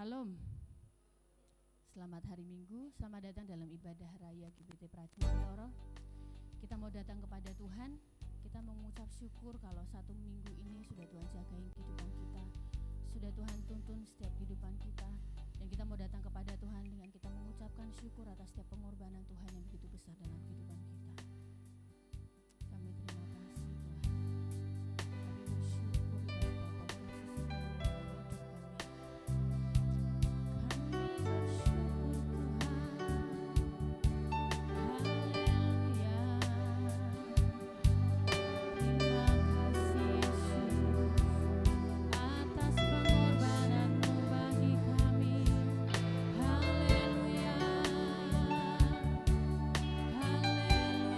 Salam. Selamat hari Minggu, selamat datang dalam ibadah Raya GBT Pradipatoro. Kita mau datang kepada Tuhan, kita mengucap syukur kalau satu minggu ini sudah Tuhan jagain kehidupan kita, sudah Tuhan tuntun setiap kehidupan kita, dan kita mau datang kepada Tuhan dengan kita mengucapkan syukur atas setiap pengorbanan Tuhan yang begitu besar dalam kehidupan kita. Kami terima kasih Tuhan. Kami bersyukur di dalam Bapa dan Yesus yang Haleluya.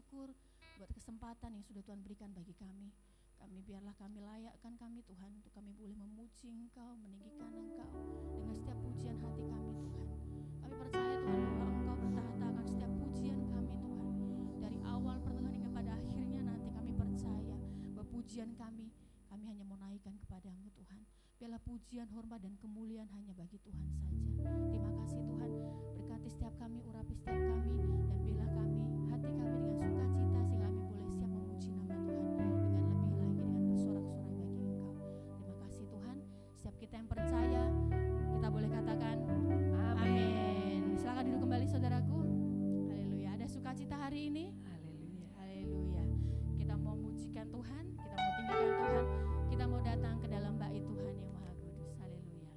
syukur buat kesempatan yang sudah Tuhan berikan bagi kami. Biarlah kami layakkan kami Tuhan, untuk kami boleh memuji Engkau, meninggikan Engkau dengan setiap pujian hati kami Tuhan. Kami percaya Tuhan bahwa Engkau bertahta akan setiap pujian kami Tuhan. Dari awal pertengahan hingga pada akhirnya nanti kami percaya bahwa pujian kami hanya mau naikkan kepadamu Tuhan. Biarlah pujian, hormat dan kemuliaan hanya bagi Tuhan saja. Terima kasih Tuhan, berkati setiap kami, urapi setiap kami, dan biarlah kami, hati kami dengan sukacita sehingga kami boleh siap memuji nama Tuhan dengan lebih lagi, dengan bersorak-sorai bagi Engkau. Terima kasih Tuhan, setiap kita yang percaya, kita boleh katakan amin. Silakan duduk kembali saudaraku. Haleluya. Ada sukacita hari ini? Haleluya. Haleluya. Kita mau mujikan Tuhan, kita mau tinggikan Tuhan, kita mau datang ke dalam bait Tuhan yang Maha Kudus. Haleluya.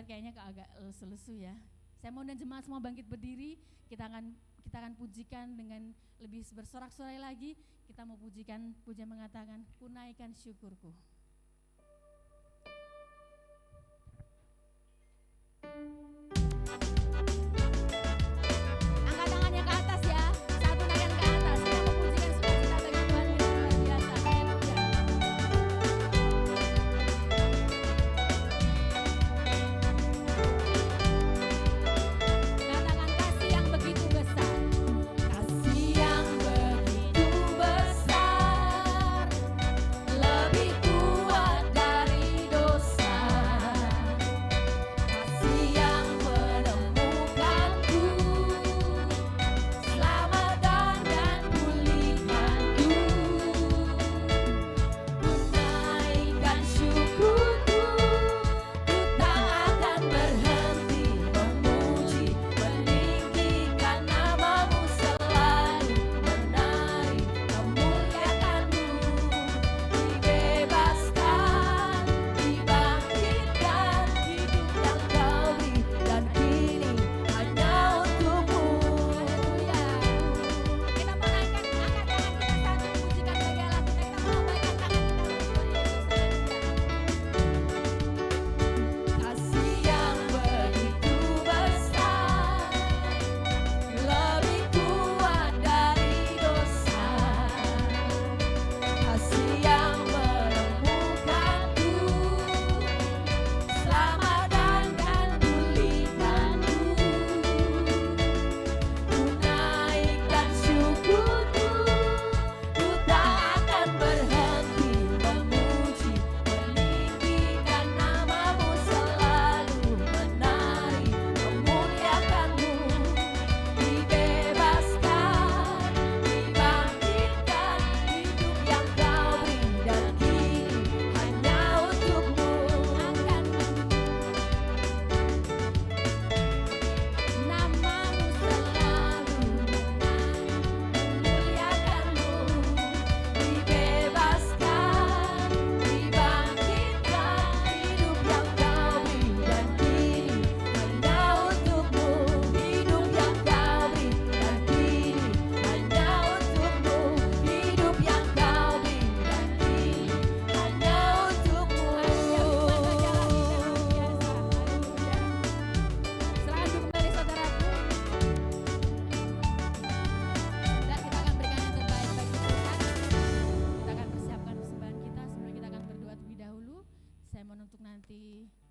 Kayaknya agak lesu-lesu ya. Saya mau dan jemaat semua bangkit berdiri. Kita akan pujikan dengan lebih bersorak-sorai lagi. Kita mau pujikan, pujian mengatakan, ku naikkan syukurku. Angkat tangannya ke atas ya. Satu naikkan ke atas. Kita mau pujikan sukacita bagi Tuhan yang luar biasa. Haleluya. Katakan kasih yang begitu besar. Kasih yang begitu besar.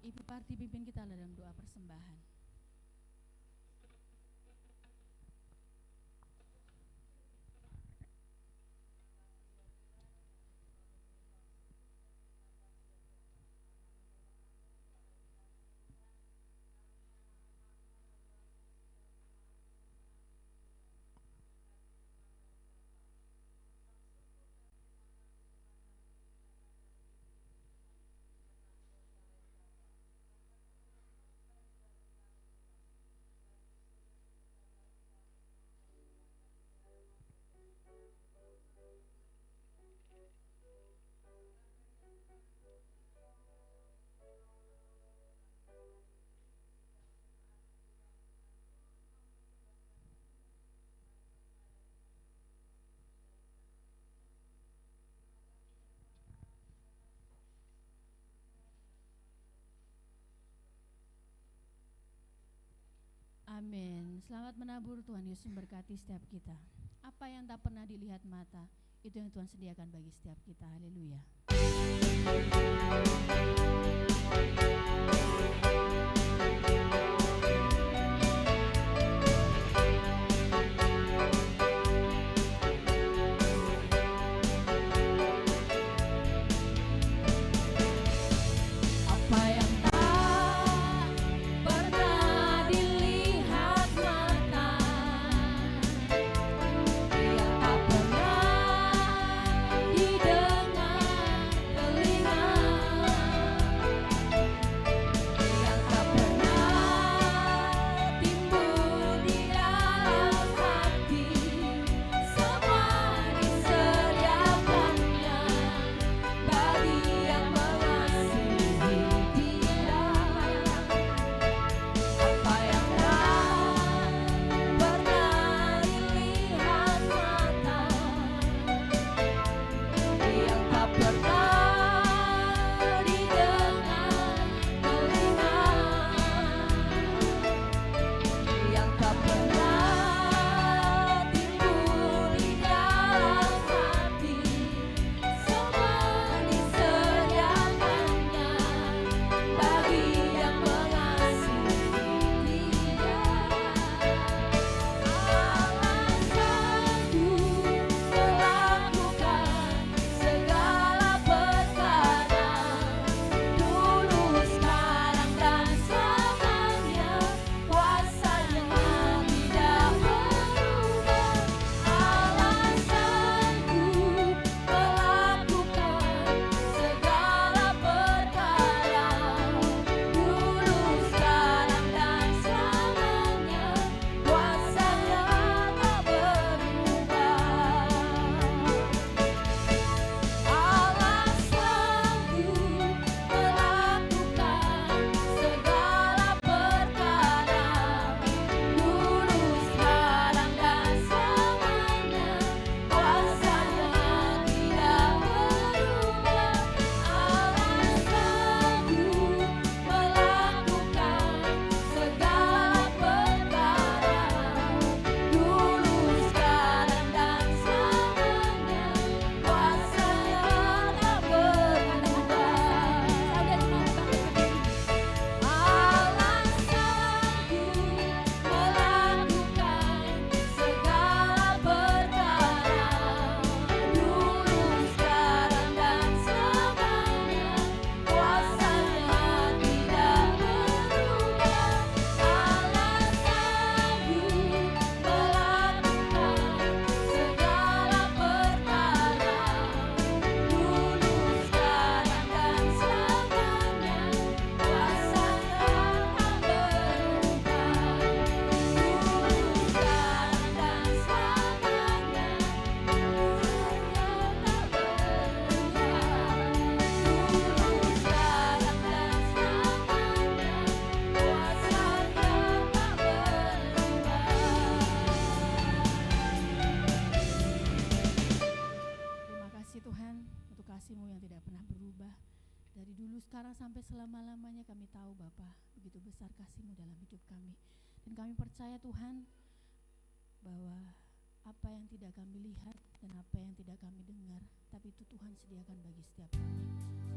Ibu Parti pimpin kita dalam doa persembahan. Amin. Selamat menabur, Tuhan Yesus memberkati setiap kita. Apa yang tak pernah dilihat mata, itu yang Tuhan sediakan bagi setiap kita. Haleluya. sekarang sampai selama-lamanya kami tahu Bapa, begitu besar kasih-Mu dalam hidup kami. Dan kami percaya Tuhan bahwa apa yang tidak kami lihat dan apa yang tidak kami dengar, tapi itu Tuhan sediakan bagi setiap kami.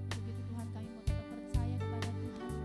Untuk itu Tuhan, kami mau tetap percaya kepada Tuhan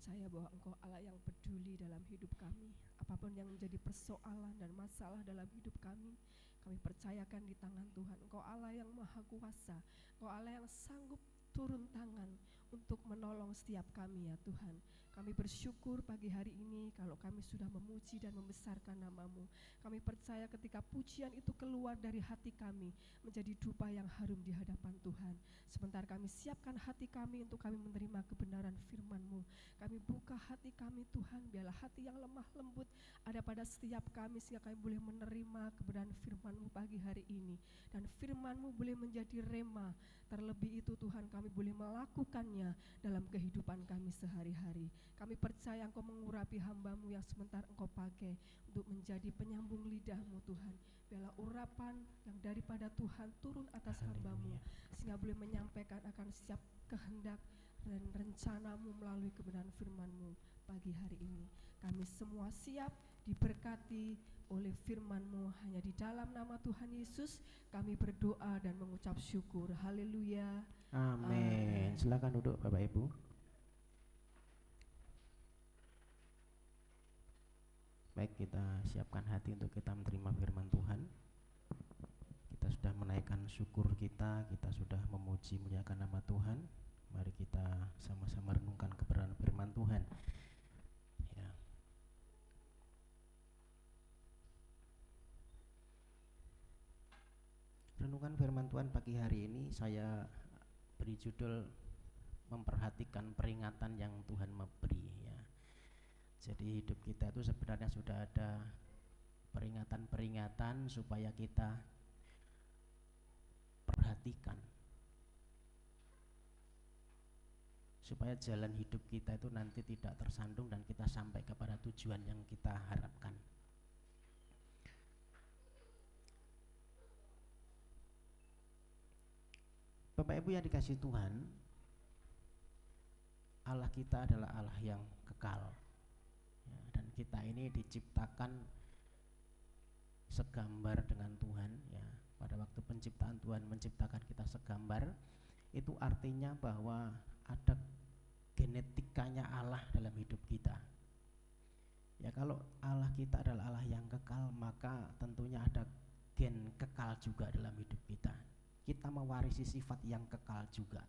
percaya bahwa Engkau Allah yang peduli dalam hidup kami. Apapun yang menjadi persoalan dan masalah dalam hidup kami percayakan di tangan Tuhan. Engkau Allah yang maha kuasa, Engkau Allah yang sanggup turun tangan untuk menolong setiap kami ya Tuhan. Kami bersyukur pagi hari ini kalau kami sudah memuji dan membesarkan nama-Mu. Kami percaya ketika pujian itu keluar dari hati kami menjadi dupa yang harum di hadapan Tuhan. Sebentar kami siapkan hati kami untuk kami menerima kebenaran firman-Mu. Kami buka hati kami Tuhan, biarlah hati yang lemah lembut ada pada setiap kami sehingga kami boleh menerima kebenaran firman-Mu pagi hari ini. Dan firman-Mu boleh menjadi rema. Terlebih itu Tuhan kami boleh melakukannya dalam kehidupan kami sehari-hari. Kami percaya Engkau mengurapi hamba-Mu yang sebentar Engkau pakai untuk menjadi penyambung lidah-Mu Tuhan. Biarlah urapan yang daripada Tuhan turun atas hamba-Mu sehingga boleh menyampaikan akan setiap kehendak dan rencana-Mu melalui kebenaran firman-Mu pagi hari ini. Kami semua siap diberkati oleh firman-Mu. Hanya di dalam nama Tuhan Yesus kami berdoa dan mengucap syukur. Haleluya. Amin. Silakan duduk Bapak Ibu. Baik, kita siapkan hati untuk kita menerima firman Tuhan. Kita sudah menaikkan syukur kita sudah memuji muliakan nama Tuhan. Mari kita sama-sama renungkan kebenaran firman Tuhan. Ya. Renungan firman Tuhan pagi hari ini saya beri judul memperhatikan peringatan yang Tuhan memberi ya. Jadi hidup kita itu sebenarnya sudah ada peringatan-peringatan supaya kita perhatikan, supaya jalan hidup kita itu nanti tidak tersandung dan kita sampai kepada tujuan yang kita harapkan. Bapak Ibu yang dikasihi Tuhan, Allah kita adalah Allah yang kekal ya, dan kita ini diciptakan segambar dengan Tuhan ya. Pada waktu penciptaan Tuhan menciptakan kita segambar, itu artinya bahwa ada genetikanya Allah dalam hidup kita ya. Kalau Allah kita adalah Allah yang kekal, maka tentunya ada gen kekal juga dalam hidup kita. Kita mewarisi sifat yang kekal juga.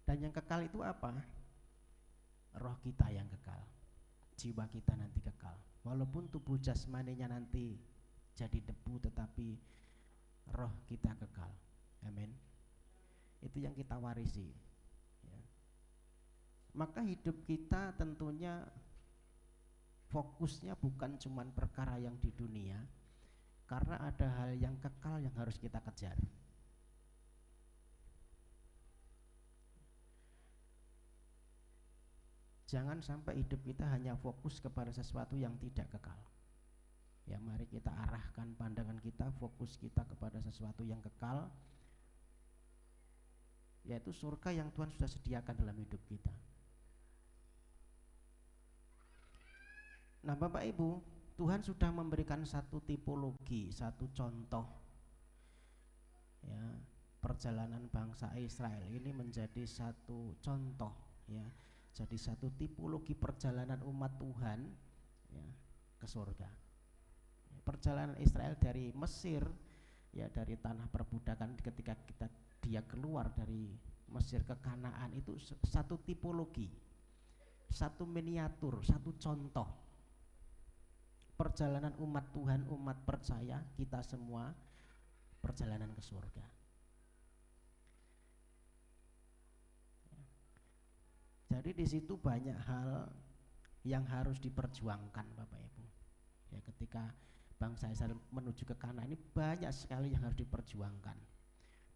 Dan yang kekal itu apa? Roh kita yang kekal, jiwa kita nanti kekal. Walaupun tubuh jasmaninya nanti jadi debu, tetapi roh kita kekal. Amin. Itu yang kita warisi ya. Maka hidup kita tentunya fokusnya bukan cuma perkara yang di dunia, karena ada hal yang kekal yang harus kita kejar. Jangan sampai hidup kita hanya fokus kepada sesuatu yang tidak kekal. Ya, mari kita arahkan pandangan kita, fokus kita kepada sesuatu yang kekal, yaitu surga yang Tuhan sudah sediakan dalam hidup kita. Nah Bapak Ibu, Tuhan sudah memberikan satu tipologi, satu contoh ya, perjalanan bangsa Israel ini menjadi satu contoh ya, jadi satu tipologi perjalanan umat Tuhan ya, ke surga. Perjalanan Israel dari Mesir ya, dari tanah perbudakan, ketika dia keluar dari Mesir ke Kanaan, itu satu tipologi, satu miniatur, satu contoh perjalanan umat Tuhan, umat percaya kita semua, perjalanan ke surga. Jadi di situ banyak hal yang harus diperjuangkan Bapak Ibu ya, ketika bangsa Israel menuju ke Kanaan ini banyak sekali yang harus diperjuangkan.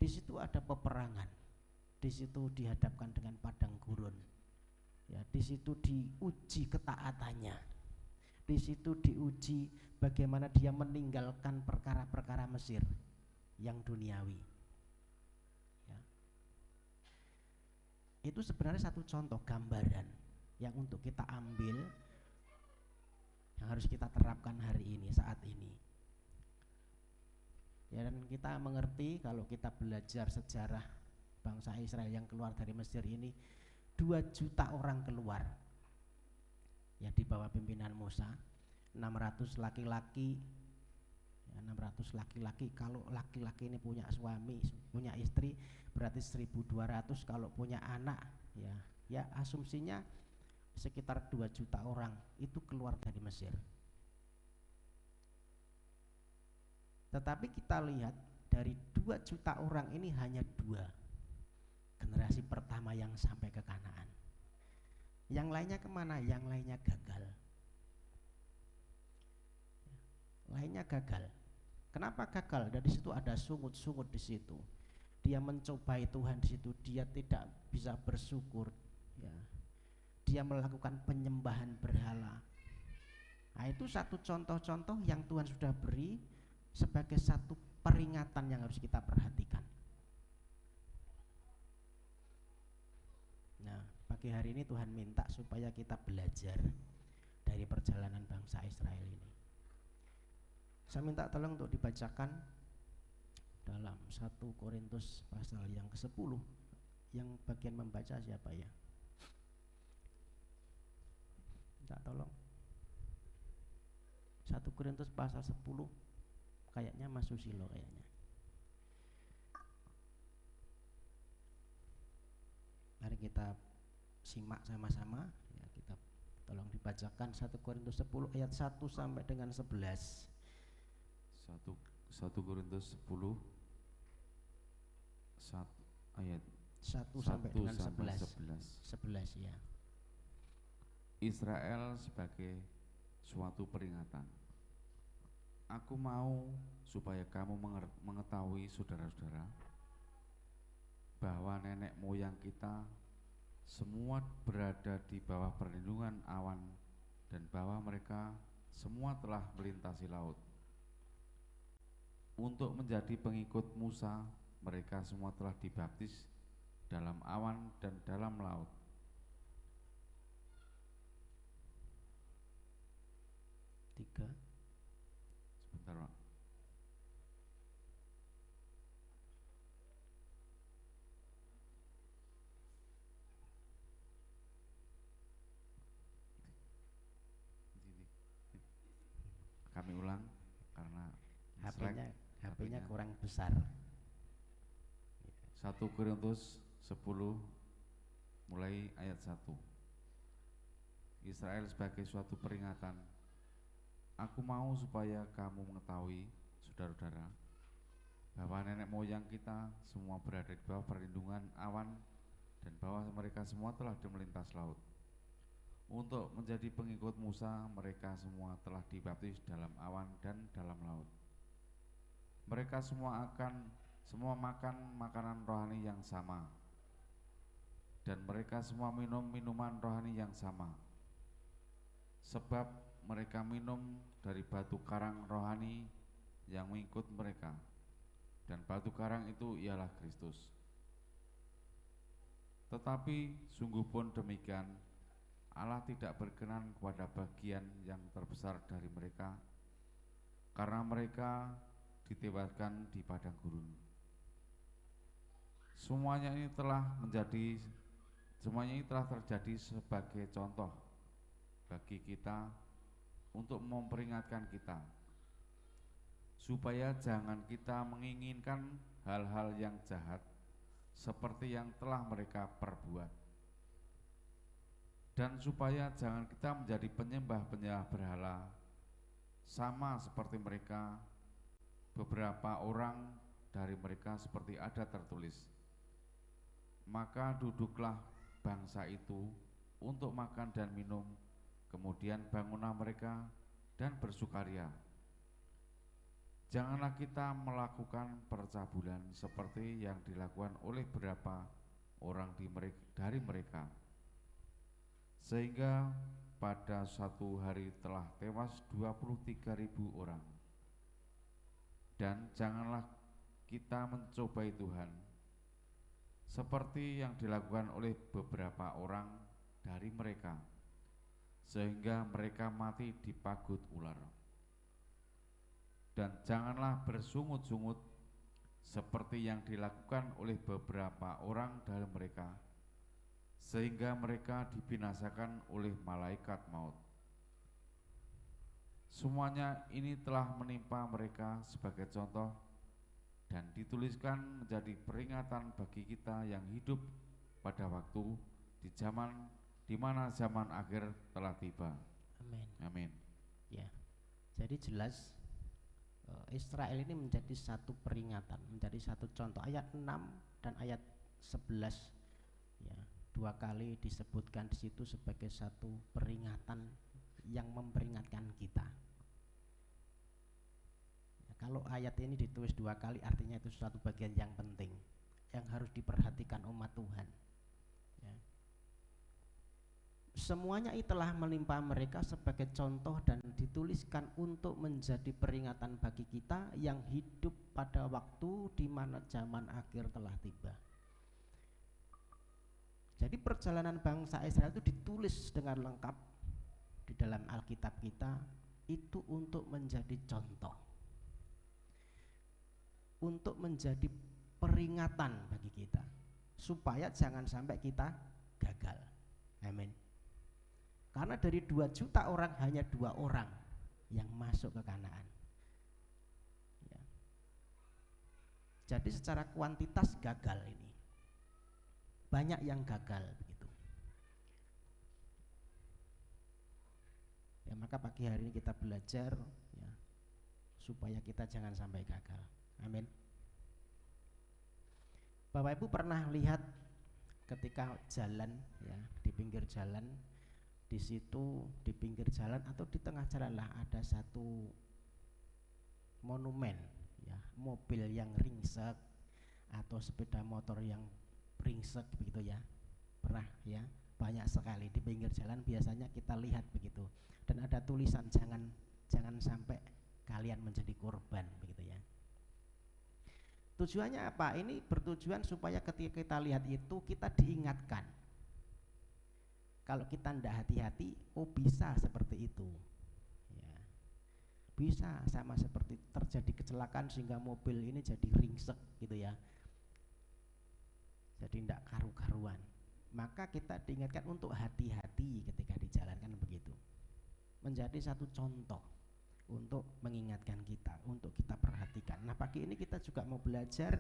Di situ ada peperangan, di situ dihadapkan dengan padang gurun ya, di situ diuji ketaatannya, di situ diuji bagaimana dia meninggalkan perkara-perkara Mesir yang duniawi ya. Itu sebenarnya satu contoh gambaran yang untuk kita ambil, yang harus kita terapkan hari ini, saat ini ya. Dan kita mengerti kalau kita belajar sejarah bangsa Israel yang keluar dari Mesir ini, 2 juta orang keluar ya di bawah pimpinan Musa, 600 laki-laki, ya 600 laki-laki. Kalau laki-laki ini punya suami, punya istri, berarti 1.200. Kalau punya anak, ya asumsinya sekitar 2 juta orang itu keluar dari Mesir. Tetapi kita lihat dari 2 juta orang ini hanya 2 generasi pertama yang sampai ke Kanaan. Yang lainnya kemana? Yang lainnya gagal. Lainnya gagal. Kenapa gagal? Dari situ ada sungut-sungut di situ. Dia mencobai Tuhan di situ, dia tidak bisa bersyukur. Ya. Dia melakukan penyembahan berhala. Nah, itu satu contoh-contoh yang Tuhan sudah beri sebagai satu peringatan yang harus kita perhatikan. Nah, pagi hari ini Tuhan minta supaya kita belajar dari perjalanan bangsa Israel ini. Saya minta tolong untuk dibacakan dalam 1 Korintus pasal yang ke-10. Yang bagian membaca siapa ya? Minta tolong. 1 Korintus pasal 10. Kayaknya Mas Susilo kayaknya. Mari kita simak sama-sama ya, kita tolong dibacakan 1 Korintus 10 ayat 1 sampai dengan 11. 1 Korintus 10 ayat 1 sampai dengan 11. 11 ya. Israel sebagai suatu peringatan. Aku mau supaya kamu mengetahui, saudara-saudara, bahwa nenek moyang kita semua berada di bawah perlindungan awan dan bahwa mereka semua telah melintasi laut. Untuk menjadi pengikut Musa, mereka semua telah dibaptis dalam awan dan dalam laut. Sebentar, Pak. Kami ulang karena HP-nya kurang besar. 1 Korintus 10 mulai ayat 1. Israel sebagai suatu peringatan. Aku mau supaya kamu mengetahui, saudara-saudara, bahwa nenek moyang kita semua berada di bawah perlindungan awan dan bahwa mereka semua telah melintas laut. Untuk menjadi pengikut Musa, mereka semua telah dibaptis dalam awan dan dalam laut. Mereka semua makan makanan rohani yang sama, dan mereka semua minum minuman rohani yang sama, sebab mereka minum dari batu karang rohani yang mengikut mereka, dan batu karang itu ialah Kristus. Tetapi sungguh pun demikian, Allah tidak berkenan kepada bagian yang terbesar dari mereka, karena mereka ditewaskan di padang gurun. Semuanya ini telah terjadi sebagai contoh bagi kita untuk memperingatkan kita, supaya jangan kita menginginkan hal-hal yang jahat seperti yang telah mereka perbuat, dan supaya jangan kita menjadi penyembah-penyembah berhala sama seperti mereka. Beberapa orang dari mereka seperti ada tertulis, maka duduklah bangsa itu untuk makan dan minum, kemudian bangunlah mereka dan bersukaria. Janganlah kita melakukan percabulan seperti yang dilakukan oleh beberapa orang dari mereka, sehingga pada satu hari telah tewas 23.000 orang. Dan janganlah kita mencobai Tuhan seperti yang dilakukan oleh beberapa orang dari mereka, sehingga mereka mati dipagut ular. Dan janganlah bersungut-sungut seperti yang dilakukan oleh beberapa orang dari mereka, sehingga mereka dibinasakan oleh malaikat maut. Semuanya ini telah menimpa mereka sebagai contoh dan dituliskan menjadi peringatan bagi kita yang hidup pada waktu di mana zaman akhir telah tiba. Amin. Amin. Ya. Jadi jelas Israel ini menjadi satu peringatan, menjadi satu contoh. Ayat 6 dan ayat 11 ya, 2 kali disebutkan di situ sebagai satu peringatan yang memperingatkan kita. Ya, kalau ayat ini ditulis 2 kali artinya itu suatu bagian yang penting yang harus diperhatikan umat Tuhan. Ya. Semuanya itulah menimpa mereka sebagai contoh dan dituliskan untuk menjadi peringatan bagi kita yang hidup pada waktu di mana zaman akhir telah tiba. Jadi perjalanan bangsa Israel itu ditulis dengan lengkap di dalam Alkitab kita itu untuk menjadi contoh, untuk menjadi peringatan bagi kita supaya jangan sampai kita gagal. Amin. Karena dari 2 juta orang hanya 2 orang yang masuk ke Kanaan ya. Jadi secara kuantitas gagal ini, banyak yang gagal begitu ya. Maka pagi hari ini kita belajar ya, supaya kita jangan sampai gagal. Amin. Bapak Ibu pernah lihat ketika jalan ya, di pinggir jalan, di situ di pinggir jalan atau di tengah jalan lah ada satu monumen ya, mobil yang ringsek atau sepeda motor yang ringsek begitu ya. Pernah ya, banyak sekali di pinggir jalan biasanya kita lihat begitu. Dan ada tulisan jangan sampai kalian menjadi korban begitu ya. Tujuannya apa? Ini bertujuan supaya ketika kita lihat itu kita diingatkan. Kalau kita tidak hati-hati, oh bisa seperti itu ya. Bisa sama seperti terjadi kecelakaan sehingga mobil ini jadi ringsek gitu ya, jadi tidak karu-karuan. Maka kita diingatkan untuk hati-hati ketika dijalankan begitu. Menjadi satu contoh untuk mengingatkan kita, untuk kita perhatikan. Nah pagi ini kita juga mau belajar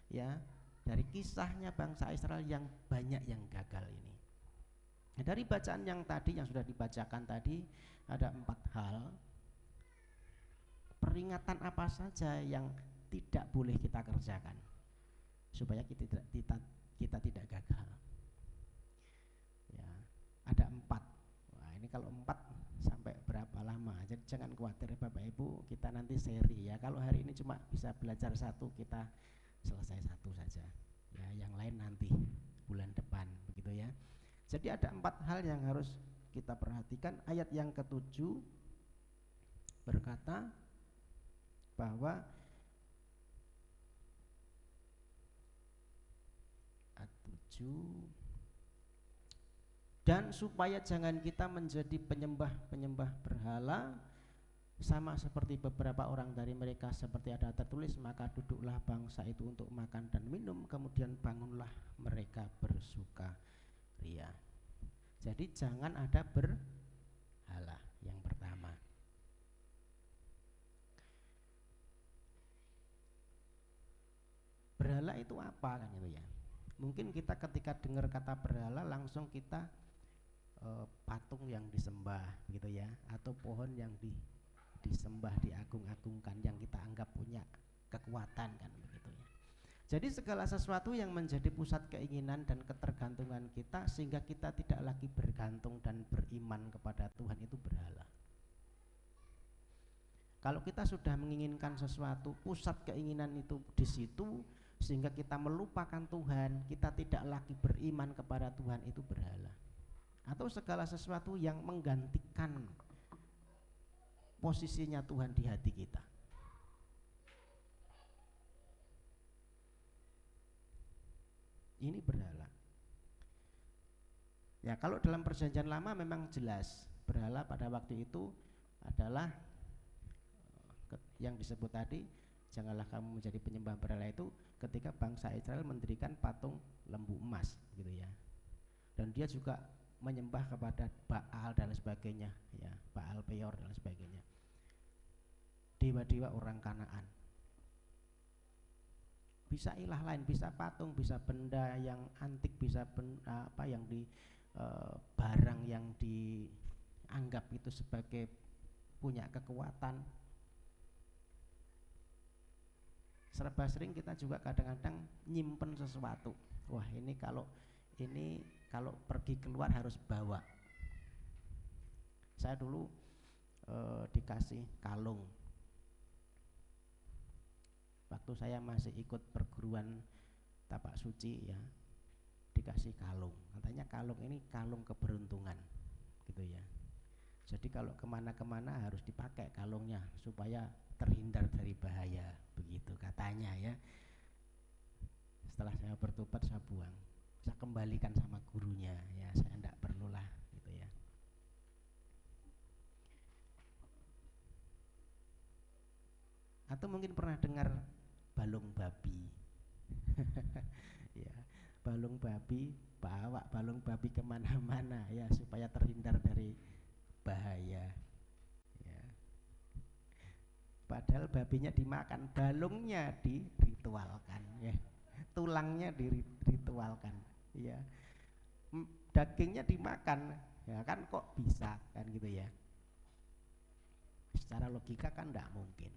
ya dari kisahnya bangsa Israel yang banyak yang gagal ini. Nah, dari bacaan yang tadi yang sudah dibacakan tadi ada 4 hal peringatan apa saja yang tidak boleh kita kerjakan supaya kita tidak gagal. Ya, ada 4. Wah, ini kalau 4 sampai berapa lama? Jadi jangan khawatir Bapak Ibu, kita nanti seri ya. Kalau hari ini cuma bisa belajar 1, kita selesai 1 saja. Ya, yang lain nanti bulan depan begitu ya. Jadi ada 4 hal yang harus kita perhatikan. Ayat yang ke-7 berkata bahwa dan supaya jangan kita menjadi penyembah berhala sama seperti beberapa orang dari mereka, seperti ada tertulis, maka duduklah bangsa itu untuk makan dan minum, kemudian bangunlah mereka bersuka ria. Jadi jangan ada berhala yang pertama. Berhala itu apa kan itu ya? Mungkin kita ketika dengar kata berhala langsung kita patung yang disembah gitu ya, atau pohon yang disembah, diagung-agungkan, yang kita anggap punya kekuatan kan begitu ya. Jadi segala sesuatu yang menjadi pusat keinginan dan ketergantungan kita sehingga kita tidak lagi bergantung dan beriman kepada Tuhan itu berhala. Kalau kita sudah menginginkan sesuatu, pusat keinginan itu di situ sehingga kita melupakan Tuhan, kita tidak lagi beriman kepada Tuhan itu berhala. Atau segala sesuatu yang menggantikan posisinya Tuhan di hati kita. Ini berhala. Ya, kalau dalam perjanjian lama memang jelas berhala pada waktu itu adalah yang disebut tadi, janganlah kamu menjadi penyembah berhala, itu ketika bangsa Israel mendirikan patung lembu emas gitu ya. Dan dia juga menyembah kepada Baal dan sebagainya ya, Baal Peor dan sebagainya. dewa-dewa orang Kanaan. Bisa ilah lain, bisa patung, bisa benda yang antik, bisa yang di barang yang dianggap itu sebagai punya kekuatan. Serba sering kita juga kadang-kadang nyimpen sesuatu. Wah, ini kalau pergi keluar harus bawa. Saya dulu dikasih kalung waktu saya masih ikut perguruan tapak suci ya, dikasih kalung. Katanya kalung ini kalung keberuntungan gitu ya. Jadi kalau kemana-kemana harus dipakai kalungnya supaya terhindar dari bahaya, begitu katanya ya. Setelah saya bertobat saya buang, saya kembalikan sama gurunya ya, saya enggak perlulah gitu ya. Atau mungkin pernah dengar balung babi. Ya, balung babi, bawa balung babi kemana-mana ya supaya terhindar dari bahaya ya. Padahal babinya dimakan, balungnya diritualkan ya, tulangnya diritualkan ya, dagingnya dimakan ya kan, kok bisa kan gitu ya. Secara logika kan enggak mungkin.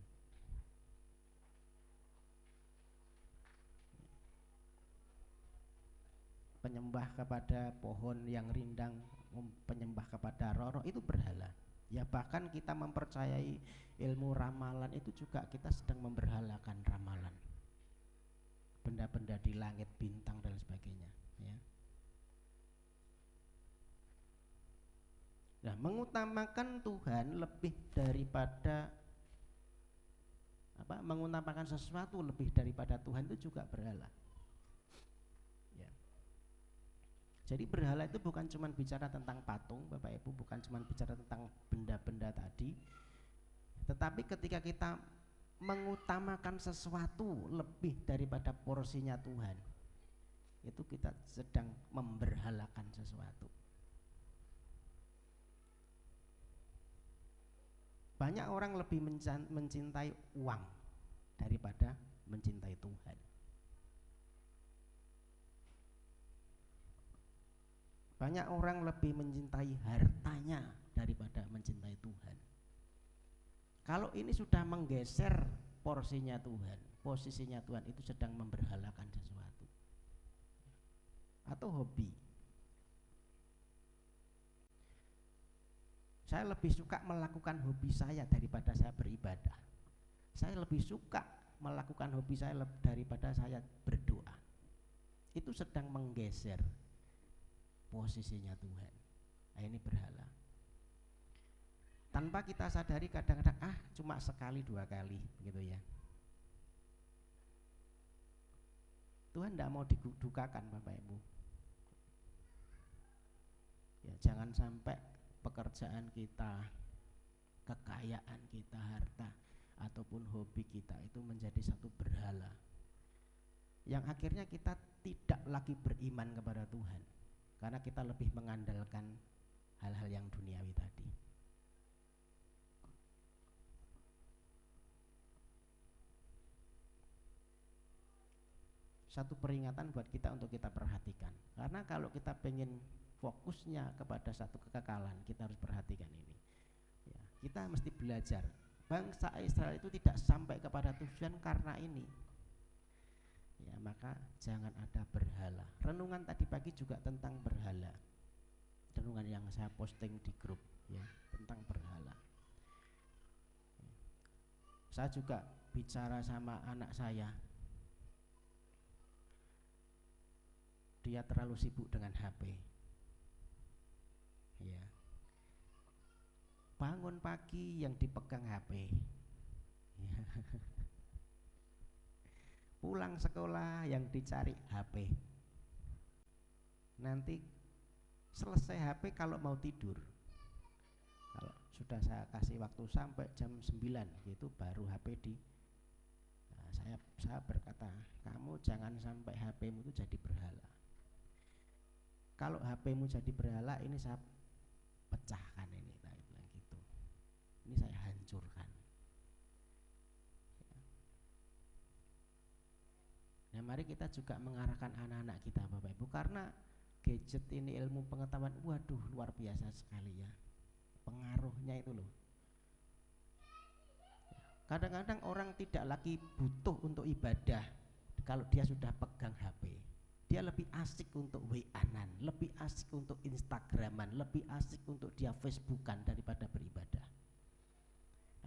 Penyembah kepada pohon yang rindang, penyembah kepada roh itu berhala. Ya bahkan kita mempercayai ilmu ramalan itu juga kita sedang memberhalakan ramalan. Benda-benda di langit, bintang dan sebagainya ya. Nah, mengutamakan Tuhan lebih daripada mengutamakan sesuatu lebih daripada Tuhan itu juga berhala. Jadi berhala itu bukan cuma bicara tentang patung, Bapak Ibu, bukan cuma bicara tentang benda-benda tadi, tetapi ketika kita mengutamakan sesuatu lebih daripada porsinya Tuhan, itu kita sedang memberhalakan sesuatu. Banyak orang lebih mencintai uang daripada mencintai Tuhan. Banyak orang lebih mencintai hartanya daripada mencintai Tuhan. Kalau ini sudah menggeser porsinya Tuhan, posisinya Tuhan, itu sedang memberhalakan sesuatu. Atau hobi. Saya lebih suka melakukan hobi saya daripada saya beribadah. Saya lebih suka melakukan hobi saya daripada saya berdoa. Itu sedang menggeser posisinya Tuhan. Nah, ini berhala. Tanpa kita sadari kadang-kadang cuma sekali dua kali begitu ya. Tuhan tidak mau didukakan Bapak Ibu. Ya, jangan sampai pekerjaan kita, kekayaan kita, harta ataupun hobi kita itu menjadi satu berhala yang akhirnya kita tidak lagi beriman kepada Tuhan. Karena kita lebih mengandalkan hal-hal yang duniawi tadi. Satu peringatan buat kita untuk kita perhatikan. Karena kalau kita pengen fokusnya kepada satu kekekalan, kita harus perhatikan ini. Ya, kita mesti belajar. Bangsa Israel itu tidak sampai kepada tujuan karena ini. Ya, maka jangan ada berhala. Renungan tadi pagi juga tentang berhala. Renungan yang saya posting di grup ya, tentang berhala. Saya juga bicara sama anak saya. Dia terlalu sibuk dengan HP. Ya. Bangun pagi yang dipegang HP. Ya. Pulang sekolah yang dicari HP. Nanti selesai HP kalau mau tidur. Kalau sudah saya kasih waktu sampai jam 9 gitu baru HP saya berkata, kamu jangan sampai HP-mu itu jadi berhala. Kalau HP-mu jadi berhala, ini saya pecahkan ini, saya bilang gitu. Ini saya hancurkan. mari kita juga mengarahkan anak-anak kita Bapak Ibu, karena gadget ini ilmu pengetahuan, waduh luar biasa sekali ya pengaruhnya itu loh. Kadang-kadang orang tidak lagi butuh untuk ibadah kalau dia sudah pegang HP. Dia lebih asik untuk WA-an, lebih asik untuk Instagraman, lebih asik untuk dia Facebookan daripada beribadah.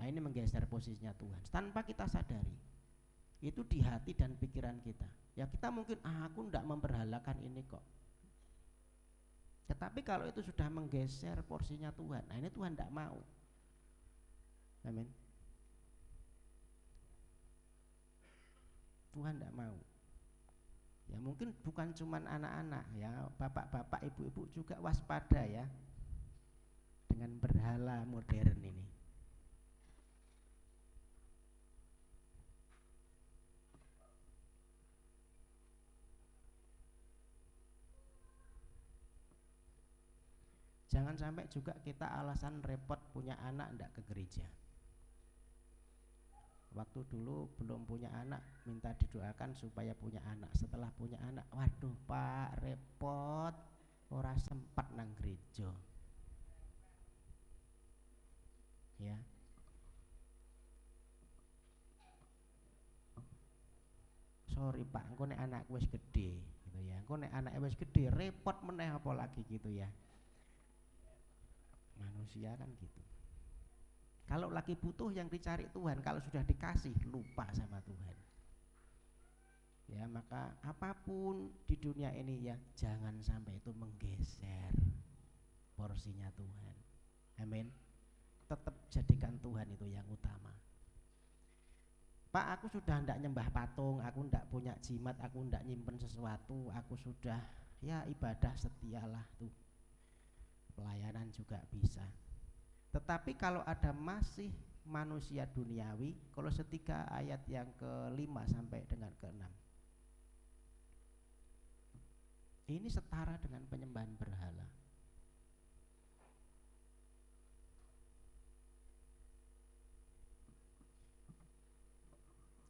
Nah, ini menggeser posisinya Tuhan tanpa kita sadari. Itu di hati dan pikiran kita. Ya kita mungkin aku tidak memperhalakan ini kok. Tetapi kalau itu sudah menggeser porsinya Tuhan, nah ini Tuhan tidak mau. Amin. Tuhan tidak mau. Ya mungkin bukan cuman anak-anak ya, bapak-bapak, ibu-ibu juga waspada ya dengan berhala modern ini. Jangan sampai juga kita alasan repot punya anak ndak ke gereja. Waktu dulu belum punya anak minta didoakan supaya punya anak. Setelah punya anak, waduh Pak repot, ora sempat nang gereja. Ya. Sorry Pak, engko nek anakku wis gede gitu ya. Engko nek anaknya wis gede repot meneh apa lagi gitu ya. Manusia kan gitu. Kalau lagi butuh yang dicari Tuhan, kalau sudah dikasih lupa sama Tuhan. Ya maka apapun di dunia ini ya jangan sampai itu menggeser porsinya Tuhan. Amin. Tetap jadikan Tuhan itu yang utama. Pak, aku sudah tidak nyembah patung, aku tidak punya jimat, aku tidak nyimpen sesuatu, aku sudah ya ibadah setialah tuh. Pelayanan juga bisa. Tetapi kalau ada masih manusia duniawi, Kolose 3 ayat yang ke-5 sampai dengan ke-6. Ini setara dengan penyembahan berhala.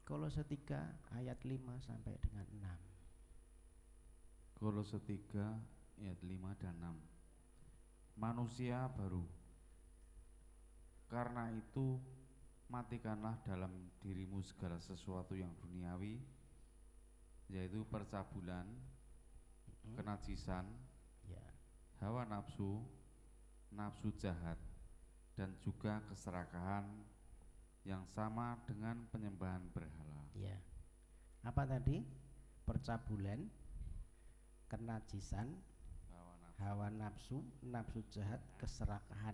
Kolose 3 ayat 5 sampai dengan 6. Kolose 3 ayat 5 dan 6. Manusia baru. Karena itu matikanlah dalam dirimu segala sesuatu yang duniawi, yaitu percabulan, kenajisan, hawa nafsu, nafsu jahat, dan juga keserakahan yang sama dengan penyembahan berhala. Ya. Apa tadi? Percabulan, kenajisan, hawa nafsu, nafsu jahat, keserakahan.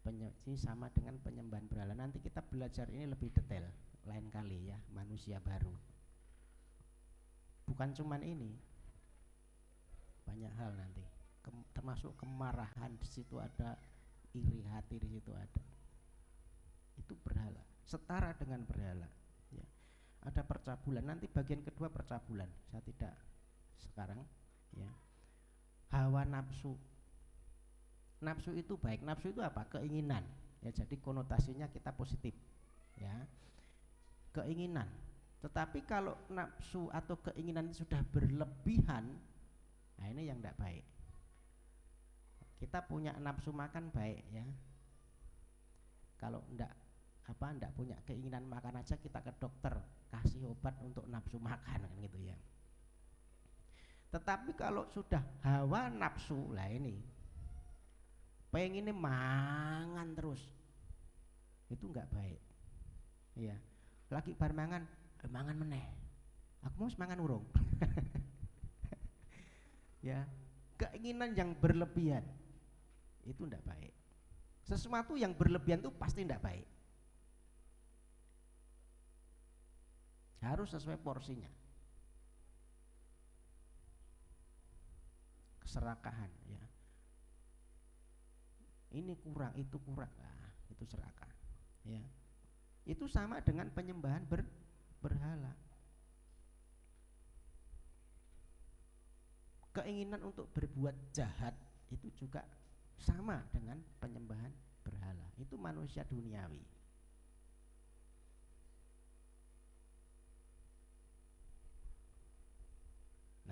Ini sama dengan penyembahan berhala. Nanti kita belajar ini lebih detail lain kali ya, manusia baru. Bukan cuman ini, banyak hal nanti. Termasuk kemarahan, di situ ada iri hati, di situ ada. Itu berhala, setara dengan berhala. Ya. Ada percabulan. Nanti bagian kedua percabulan. Saya tidak sekarang. Ya. Hawa nafsu. Nafsu itu baik. Nafsu itu apa? Keinginan. Ya, jadi konotasinya kita positif. Ya. Keinginan. Tetapi kalau nafsu atau keinginan itu sudah berlebihan, nah ini yang tidak baik. Kita punya nafsu makan baik ya. Kalau enggak punya keinginan makan aja kita ke dokter kasih obat untuk nafsu makan kan gitu ya. Tetapi kalau sudah hawa nafsu lah ini pengen ini mangan terus, itu enggak baik. Iya. Lagi bar mangan meneh. Aku mau mangan urung. Ya, keinginan yang berlebihan itu enggak baik. Sesuatu yang berlebihan itu pasti enggak baik. Harus sesuai porsinya. Keserakahan ya. Ini kurang, itu kurang. Nah, itu serakah. Ya. Itu sama dengan penyembahan berhala. Keinginan untuk berbuat jahat itu juga sama dengan penyembahan berhala. Itu manusia duniawi.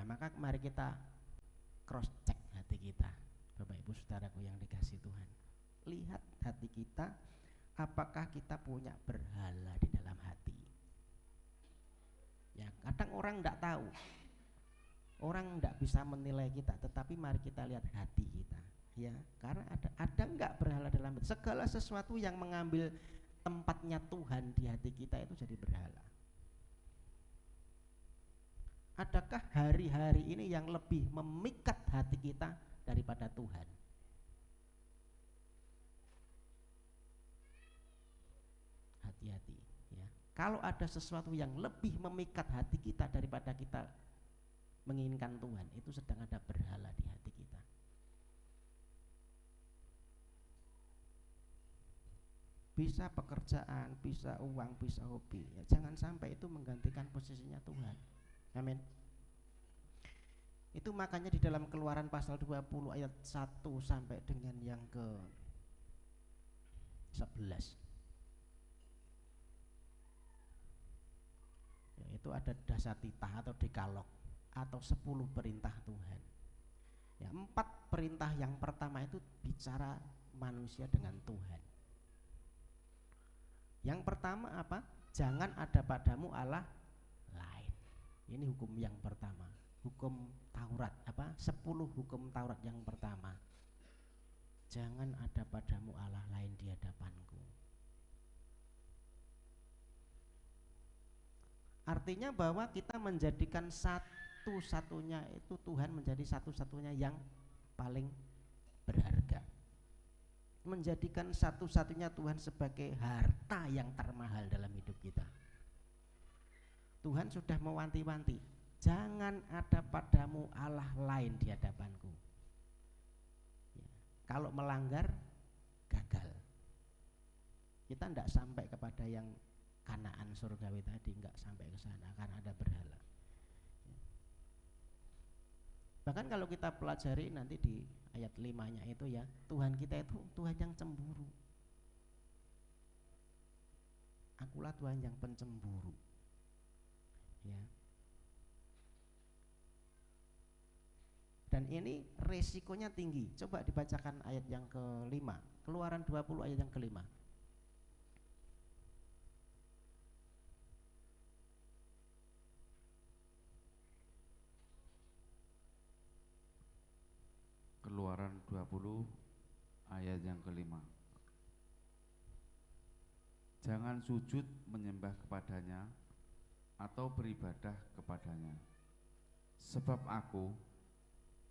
maka mari kita cross check hati kita, Bapak Ibu Saudaraku yang dikasihi Tuhan. Lihat hati kita, apakah kita punya berhala di dalam hati. Ya, kadang orang tidak tahu, orang tidak bisa menilai kita, tetapi mari kita lihat hati kita. Ya, karena ada enggak berhala dalam hati. Segala sesuatu yang mengambil tempatnya Tuhan di hati kita itu jadi berhala. Adakah hari-hari ini yang lebih memikat hati kita daripada Tuhan? Hati-hati ya. Kalau ada sesuatu yang lebih memikat hati kita daripada kita menginginkan Tuhan, itu sedang ada berhala di hati kita. Bisa pekerjaan, bisa uang, bisa hobi ya, jangan sampai itu menggantikan posisinya Tuhan. Amin. Itu makanya di dalam Keluaran pasal 20 ayat 1 sampai dengan yang ke 11 ya, itu ada dasatitah atau dekalog atau 10 perintah Tuhan ya. 4 perintah yang pertama itu bicara manusia dengan Tuhan. Yang pertama apa? Jangan ada padamu Allah lain. Ini hukum yang pertama, hukum Taurat, apa? 10 hukum Taurat yang pertama. Jangan ada padamu Allah lain di hadapanku. Artinya bahwa kita menjadikan satu-satunya itu Tuhan menjadi satu-satunya yang paling berharga. Menjadikan satu-satunya Tuhan sebagai harta yang termahal dalam hidup kita. Tuhan sudah mewanti-wanti, jangan ada padamu Allah lain di hadapanku ya. Kalau melanggar gagal. Kita tidak sampai kepada yang Kanaan surgawi tadi, nggak sampai ke sana karena ada berhala ya. Bahkan kalau kita pelajari nanti di ayat 5-nya itu ya, Tuhan kita itu Tuhan yang cemburu. Akulah Tuhan yang pencemburu ya. Dan ini resikonya tinggi. Coba dibacakan ayat yang ke-5, Keluaran 20 ayat yang ke-5. Keluaran 20 ayat yang ke-5. Jangan sujud menyembah kepadanya atau beribadah kepadanya, sebab aku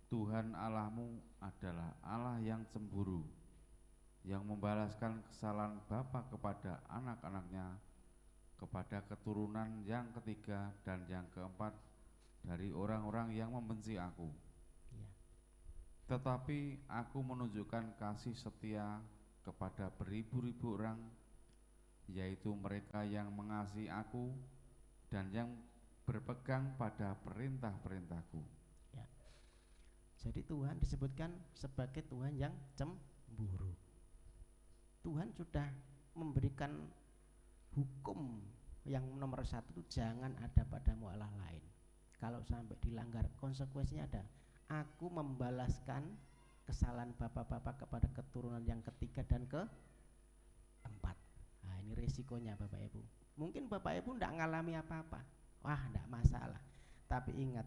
Tuhan Allahmu adalah Allah yang cemburu, yang membalaskan kesalahan bapa kepada anak-anaknya, kepada keturunan yang ketiga dan yang keempat dari orang-orang yang membenci aku. Ya. Tetapi aku menunjukkan kasih setia kepada beribu-ribu orang, yaitu mereka yang mengasihi aku dan yang berpegang pada perintah-perintahku. Ya. Jadi Tuhan disebutkan sebagai Tuhan yang cemburu. Tuhan sudah memberikan hukum yang nomor 1 itu jangan ada padamu Allah lain. Kalau sampai dilanggar, konsekuensinya ada. Aku membalaskan kesalahan bapak-bapak kepada keturunan yang ketiga dan keempat. Nah, ini resikonya Bapak Ibu. Mungkin Bapak Ibu tidak ngalami apa-apa, wah tidak masalah. Tapi ingat,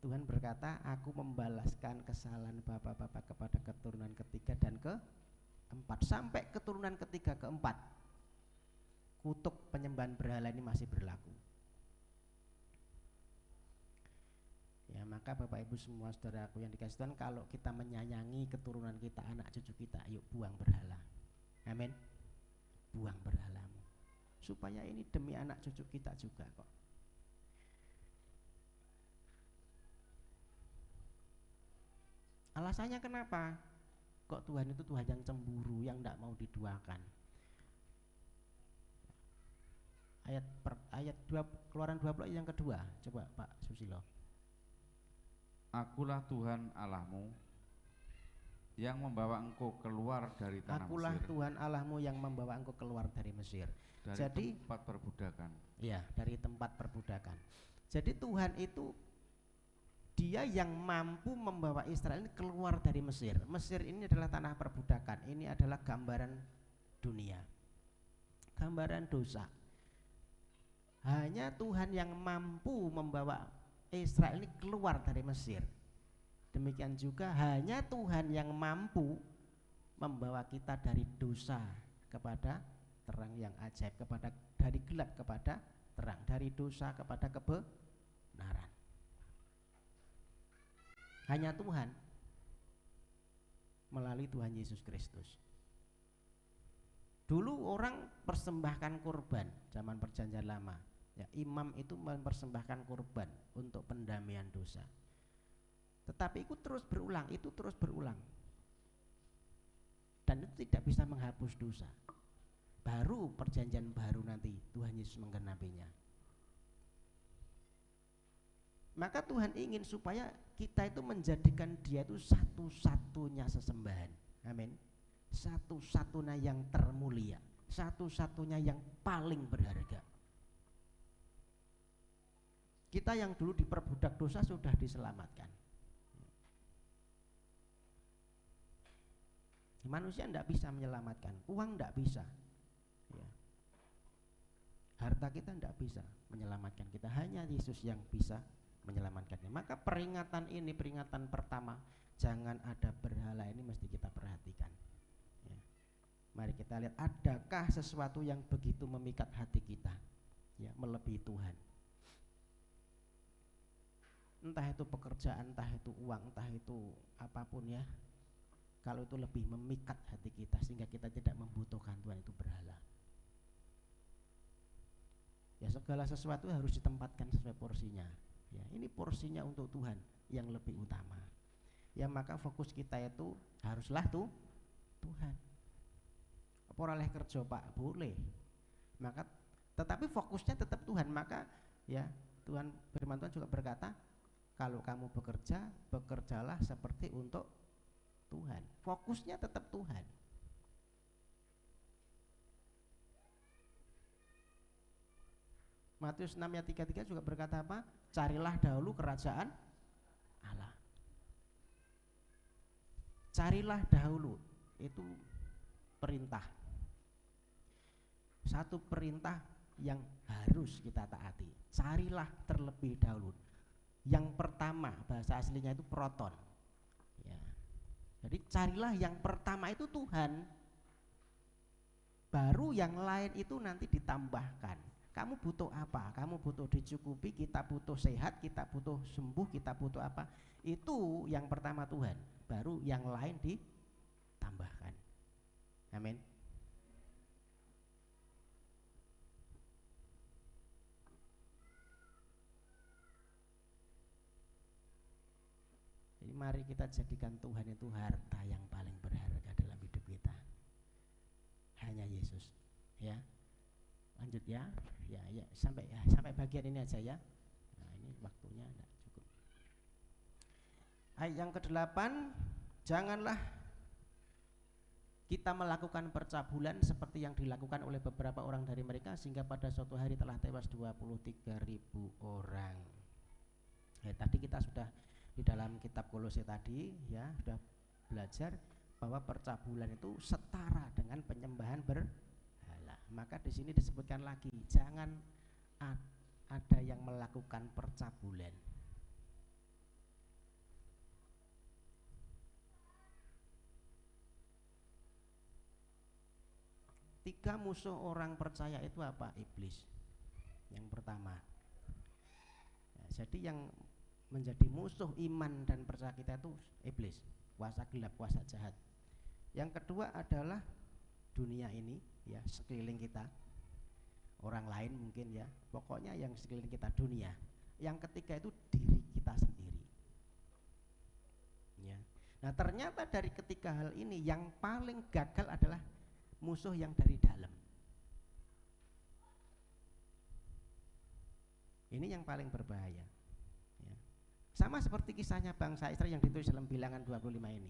Tuhan berkata, aku membalaskan kesalahan bapak-bapak kepada keturunan ketiga dan keempat. Sampai keturunan ketiga keempat, kutuk penyembahan berhala ini masih berlaku. Ya, maka Bapak Ibu semua saudaraku yang dikasihi Tuhan, kalau kita menyayangi keturunan kita, anak cucu kita, yuk buang berhala. Amin. Buang berhalamu, supaya ini demi anak cucu kita juga kok. Alasannya kenapa? Kok Tuhan itu Tuhan yang cemburu, yang tidak mau diduakan. Ayat 2, Keluaran 20 ayat yang kedua. Coba Pak Susilo. Akulah Tuhan Allahmu yang membawa engkau keluar dari tanah Akulah Mesir. Tuhan Allahmu yang membawa engkau keluar dari Mesir. Dari Jadi tempat perbudakan. ya, dari tempat perbudakan. Jadi Tuhan itu Dia yang mampu membawa Israel ini keluar dari Mesir. Mesir ini adalah tanah perbudakan. Ini adalah gambaran dunia, gambaran dosa. Hanya Tuhan yang mampu membawa Israel ini keluar dari Mesir. Demikian juga hanya Tuhan yang mampu membawa kita dari dosa kepada terang yang ajaib, dari gelap kepada terang, dari dosa kepada kebenaran. Hanya Tuhan melalui Tuhan Yesus Kristus. Dulu orang persembahkan kurban zaman perjanjian lama. Ya, imam itu mempersembahkan kurban untuk pendamaian dosa. Tetapi itu terus berulang. Dan itu tidak bisa menghapus dosa. Baru perjanjian baru nanti Tuhan Yesus menggenapinya. Maka Tuhan ingin supaya kita itu menjadikan dia itu satu-satunya sesembahan. Amin. Satu-satunya yang termulia, satu-satunya yang paling berharga. Kita yang dulu diperbudak dosa sudah diselamatkan. Manusia tidak bisa menyelamatkan, uang tidak bisa, ya. Harta kita tidak bisa menyelamatkan kita, hanya Yesus yang bisa menyelamatkannya. Maka peringatan ini, peringatan pertama, jangan ada berhala, ini mesti kita perhatikan, ya. Mari kita lihat, adakah sesuatu yang begitu memikat hati kita, ya, melebihi Tuhan. Entah itu pekerjaan, entah itu uang, entah itu apapun, ya. Kalau itu lebih memikat hati kita sehingga kita tidak membutuhkan Tuhan, itu berhala. Ya, segala sesuatu harus ditempatkan sesuai porsinya. Ya, ini porsinya untuk Tuhan yang lebih utama. Ya, maka fokus kita itu haruslah Tuhan. Apa oleh kerja Pak? Boleh. Maka tetapi fokusnya tetap Tuhan. Maka ya, Tuhan, firman Tuhan juga berkata, kalau kamu bekerja, bekerjalah seperti untuk Tuhan. Fokusnya tetap Tuhan. Matius 6 ayat 33 juga berkata apa? Carilah dahulu kerajaan Allah. Carilah dahulu, itu perintah. Satu perintah yang harus kita taati. Carilah terlebih dahulu. Yang pertama, bahasa aslinya itu proton. Ya. Jadi carilah yang pertama itu Tuhan. Baru yang lain itu nanti ditambahkan. Kamu butuh apa? Kamu butuh dicukupi, kita butuh sehat, kita butuh sembuh, kita butuh apa? Itu yang pertama Tuhan. Baru yang lain ditambahkan. Amin. Jadi mari kita jadikan Tuhan itu harta yang paling berharga dalam hidup kita. Hanya Yesus, ya. Lanjut ya, sampai bagian ini aja ya. Nah, ini waktunya enggak cukup. Ayat yang ke-8, janganlah kita melakukan percabulan seperti yang dilakukan oleh beberapa orang dari mereka, sehingga pada suatu hari telah tewas 23.000 orang. Ya, tadi kita sudah di dalam kitab Kolose tadi ya sudah belajar bahwa percabulan itu setara dengan penyembahan berhala. Maka di sini disebutkan lagi, jangan ada yang melakukan percabulan. Tiga musuh orang percaya itu apa? Iblis. Yang pertama. Ya, jadi yang menjadi musuh iman dan percaya kita itu iblis, kuasa gelap, kuasa jahat. Yang kedua adalah dunia ini, ya, sekeliling kita, orang lain mungkin ya, pokoknya yang sekeliling kita dunia. Yang ketiga itu diri kita sendiri. Ya. Nah, ternyata dari ketiga hal ini yang paling gagal adalah musuh yang dari dalam. Ini yang paling berbahaya. Ya. Sama seperti kisahnya bangsa Israel yang ditulis dalam Bilangan 25 ini.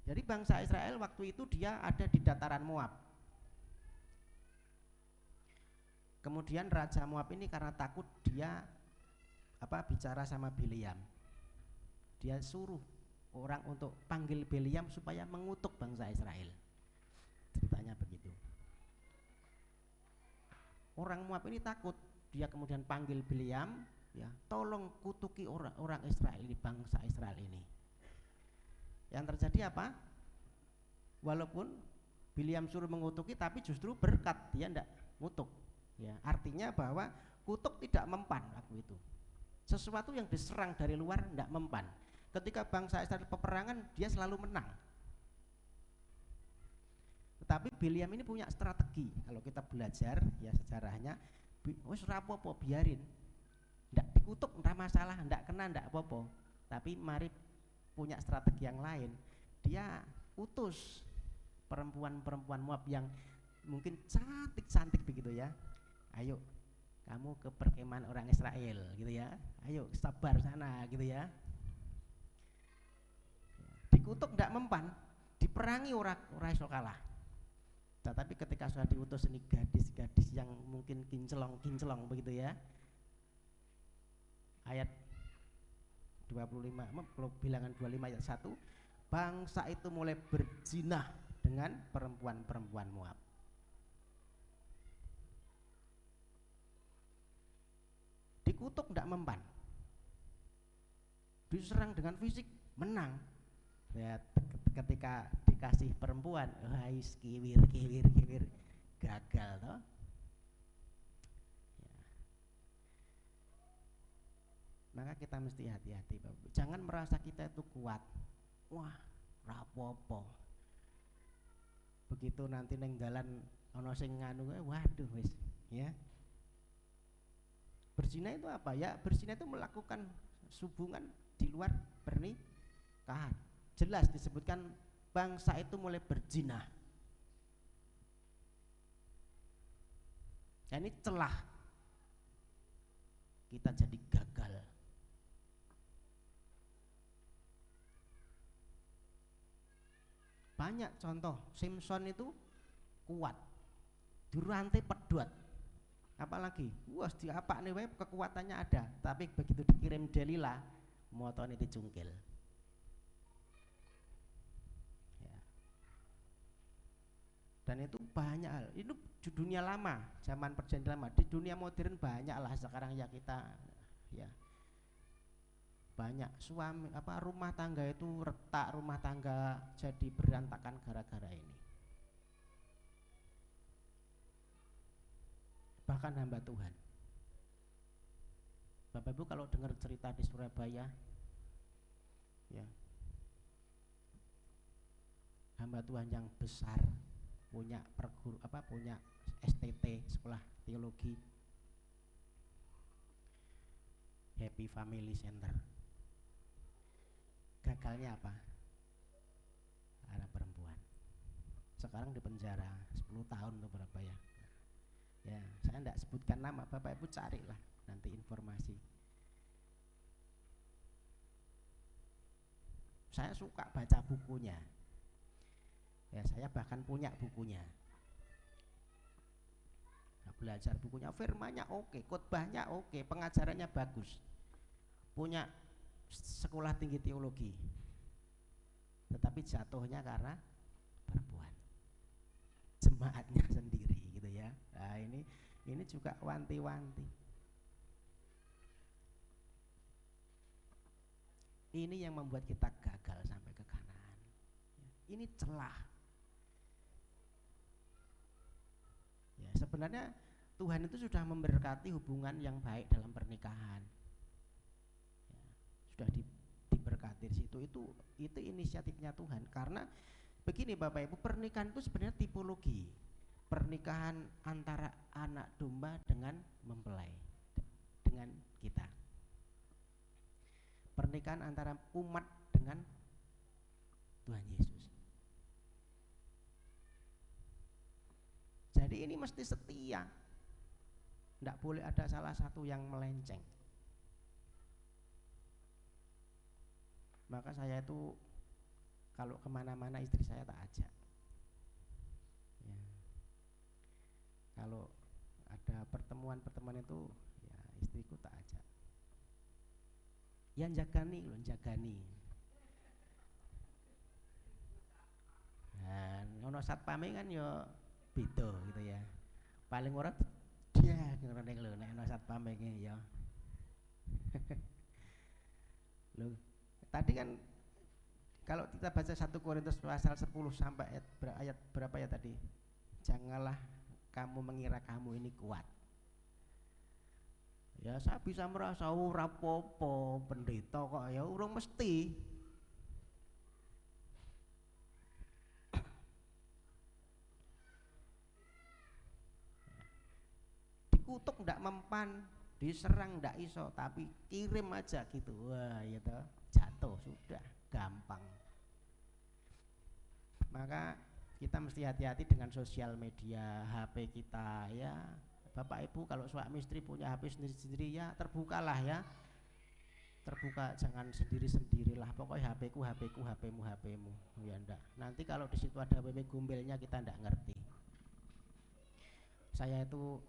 Jadi bangsa Israel waktu itu dia ada di dataran Moab. Kemudian Raja Moab ini karena takut dia bicara sama Bileam. dia suruh orang untuk panggil Bileam supaya mengutuk bangsa Israel. Ceritanya begitu. Orang Moab ini takut, dia kemudian panggil Bileam, ya, tolong kutuki orang Israel, di bangsa Israel ini. Yang terjadi apa? Walaupun Bileam suruh mengutuki, tapi justru berkat, dia tidak ngutuk. Ya, artinya bahwa kutuk tidak mempan waktu itu. Sesuatu yang diserang dari luar tidak mempan. Ketika bangsa Israel peperangan, dia selalu menang. Tetapi Bileam ini punya strategi. Kalau kita belajar ya sejarahnya, wis ora apa-apa, biarin. Ndak dikutuk, ndak masalah, ndak kena, ndak apa-apa. Tapi mari punya strategi yang lain. Dia utus perempuan-perempuan Moab yang mungkin cantik-cantik begitu ya. Ayo kamu ke perkemahan orang Israel gitu ya. Ayo sabar sana gitu ya. Dikutuk ndak mempan, diperangi orang iso kalah. Tetapi ketika sudah diutus ini gadis-gadis yang mungkin kinclong begitu ya. Ayat 25, kalau bilangan 25 ayat 1, bangsa itu mulai berzinah dengan perempuan-perempuan Moab. Dikutuk tidak mempan, diserang dengan fisik menang. Ya, ketika dikasih perempuan, kiwir gagal toh. Ya. Maka kita mesti hati-hati, Bapak. Jangan merasa kita itu kuat. Wah, rapopo. Begitu nanti neng dalan ana sing nganu, waduh wis, ya. Berzina itu apa? Ya, berzina itu melakukan hubungan di luar pernikahan. Jelas disebutkan bangsa itu mulai berzina. Nah, ini celah kita jadi gagal. Banyak contoh. Simpson itu kuat, dirantai pedot, apalagi wah diapa nih wae kekuatannya ada, tapi begitu dikirim Delila motone dicungkil. Ya. Dan itu banyak hal. Itu di dunia lama, zaman perjanjian lama. Di dunia modern banyak lah sekarang ya kita ya. Banyak suami rumah tangga itu retak, rumah tangga jadi berantakan gara-gara ini. Bahkan hamba Tuhan, Bapak Ibu kalau dengar cerita di Surabaya ya, hamba Tuhan yang besar punya punya STT, sekolah teologi, Happy Family Center. Gagalnya apa? Anak perempuan. Sekarang di penjara 10 tahun atau berapa ya? Ya, saya tidak sebutkan nama, Bapak Ibu carilah nanti informasi. Saya suka baca bukunya. Ya, saya bahkan punya bukunya. Nah, belajar bukunya, firmannya oke, khotbahnya oke, pengajarannya bagus. Punya sekolah tinggi teologi, tetapi jatuhnya karena perempuan, jemaatnya sendiri gitu ya. Nah, ini juga wanti-wanti. Ini yang membuat kita gagal sampai ke Kanaan. Ini celah. Ya, sebenarnya Tuhan itu sudah memberkati hubungan yang baik dalam pernikahan. Sudah diberkati di situ, itu inisiatifnya Tuhan. Karena begini Bapak Ibu, pernikahan itu sebenarnya tipologi pernikahan antara anak domba dengan mempelai, dengan kita. Pernikahan antara umat dengan Tuhan Yesus. Jadi ini mesti setia, tidak boleh ada salah satu yang melenceng. Maka saya itu kalau kemana-mana istri saya tak ajak ya. Kalau ada pertemuan itu ya istriku tak ajak. Ya jagani lho, jagani. Nah, ono satpame kan ya beda gitu ya. Paling ora dia ngene lho nek ono satpame iki ya. Loh, tadi kan kalau kita baca 1 Korintus pasal 10 sampai ayat berapa ya tadi? Janganlah kamu mengira kamu ini kuat. Ya saya bisa merasa ora apa-apa pendeta kok ya urung mesti. Dikutuk ndak mempan, diserang ndak iso, tapi kirim aja gitu. Wah, ya toh, jatuh sudah gampang. Maka kita mesti hati-hati dengan sosial media, HP kita ya. Bapak Ibu kalau suami istri punya HP sendiri-sendiri ya terbukalah ya. Terbuka, jangan sendiri-sendirilah. Pokoknya HP-ku, HP-ku, HP-mu, HP-mu. Ya ndak. Nanti kalau di situ ada WP gombelnya kita ndak ngerti. Saya itu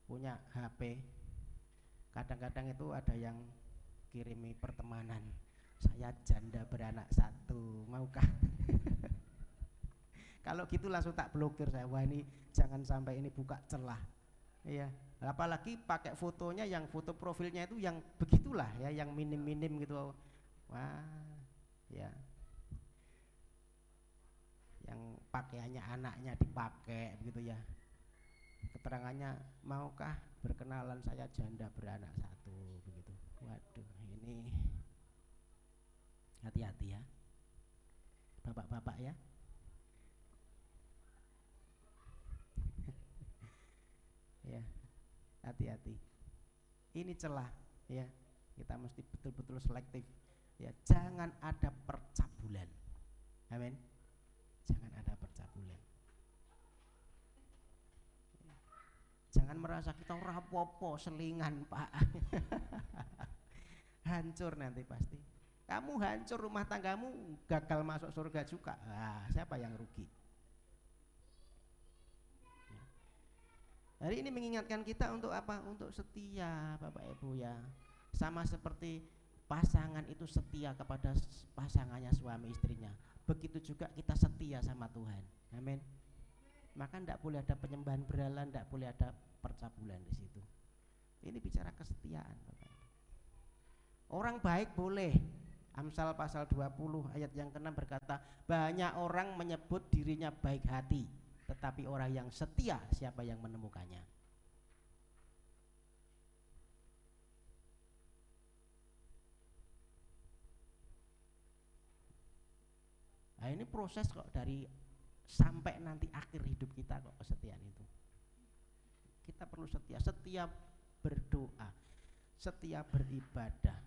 punya HP. Kadang-kadang itu ada yang kirimi pertemanan. Saya janda beranak 1, maukah? Kalau gitu langsung tak blokir saya. Wah ini jangan sampai ini buka celah. Iya. Apalagi pakai fotonya yang foto profilnya itu yang begitulah ya, yang minim-minim gitu. Wah, ya. Yang pakaiannya anaknya dipakai begitu ya. Keterangannya, maukah berkenalan saya janda beranak 1 begitu. Waduh, ini hati-hati ya. Bapak-bapak ya. Ya, hati-hati. Ini celah ya. Kita mesti betul-betul selektif. Ya, jangan ada percabulan. Amin. Jangan ada percabulan. Jangan merasa kita ora apa-apa, selingan, Pak. Hancur nanti pasti. Kamu hancur, rumah tanggamu gagal masuk surga juga. Siapa yang rugi? Hari ini mengingatkan kita untuk apa? Untuk setia, Bapak Ibu ya. Sama seperti pasangan itu setia kepada pasangannya suami istrinya. Begitu juga kita setia sama Tuhan. Amin. Maka tidak boleh ada penyembahan berhala, tidak boleh ada percabulan di situ. Ini bicara kesetiaan, Bapak Ibu. Orang baik boleh. Amsal pasal 20 ayat yang ke-6 berkata, banyak orang menyebut dirinya baik hati, tetapi orang yang setia siapa yang menemukannya? Nah ini proses kok dari sampai nanti akhir hidup kita kok kesetiaan itu. Kita perlu setia, setia berdoa, setia beribadah,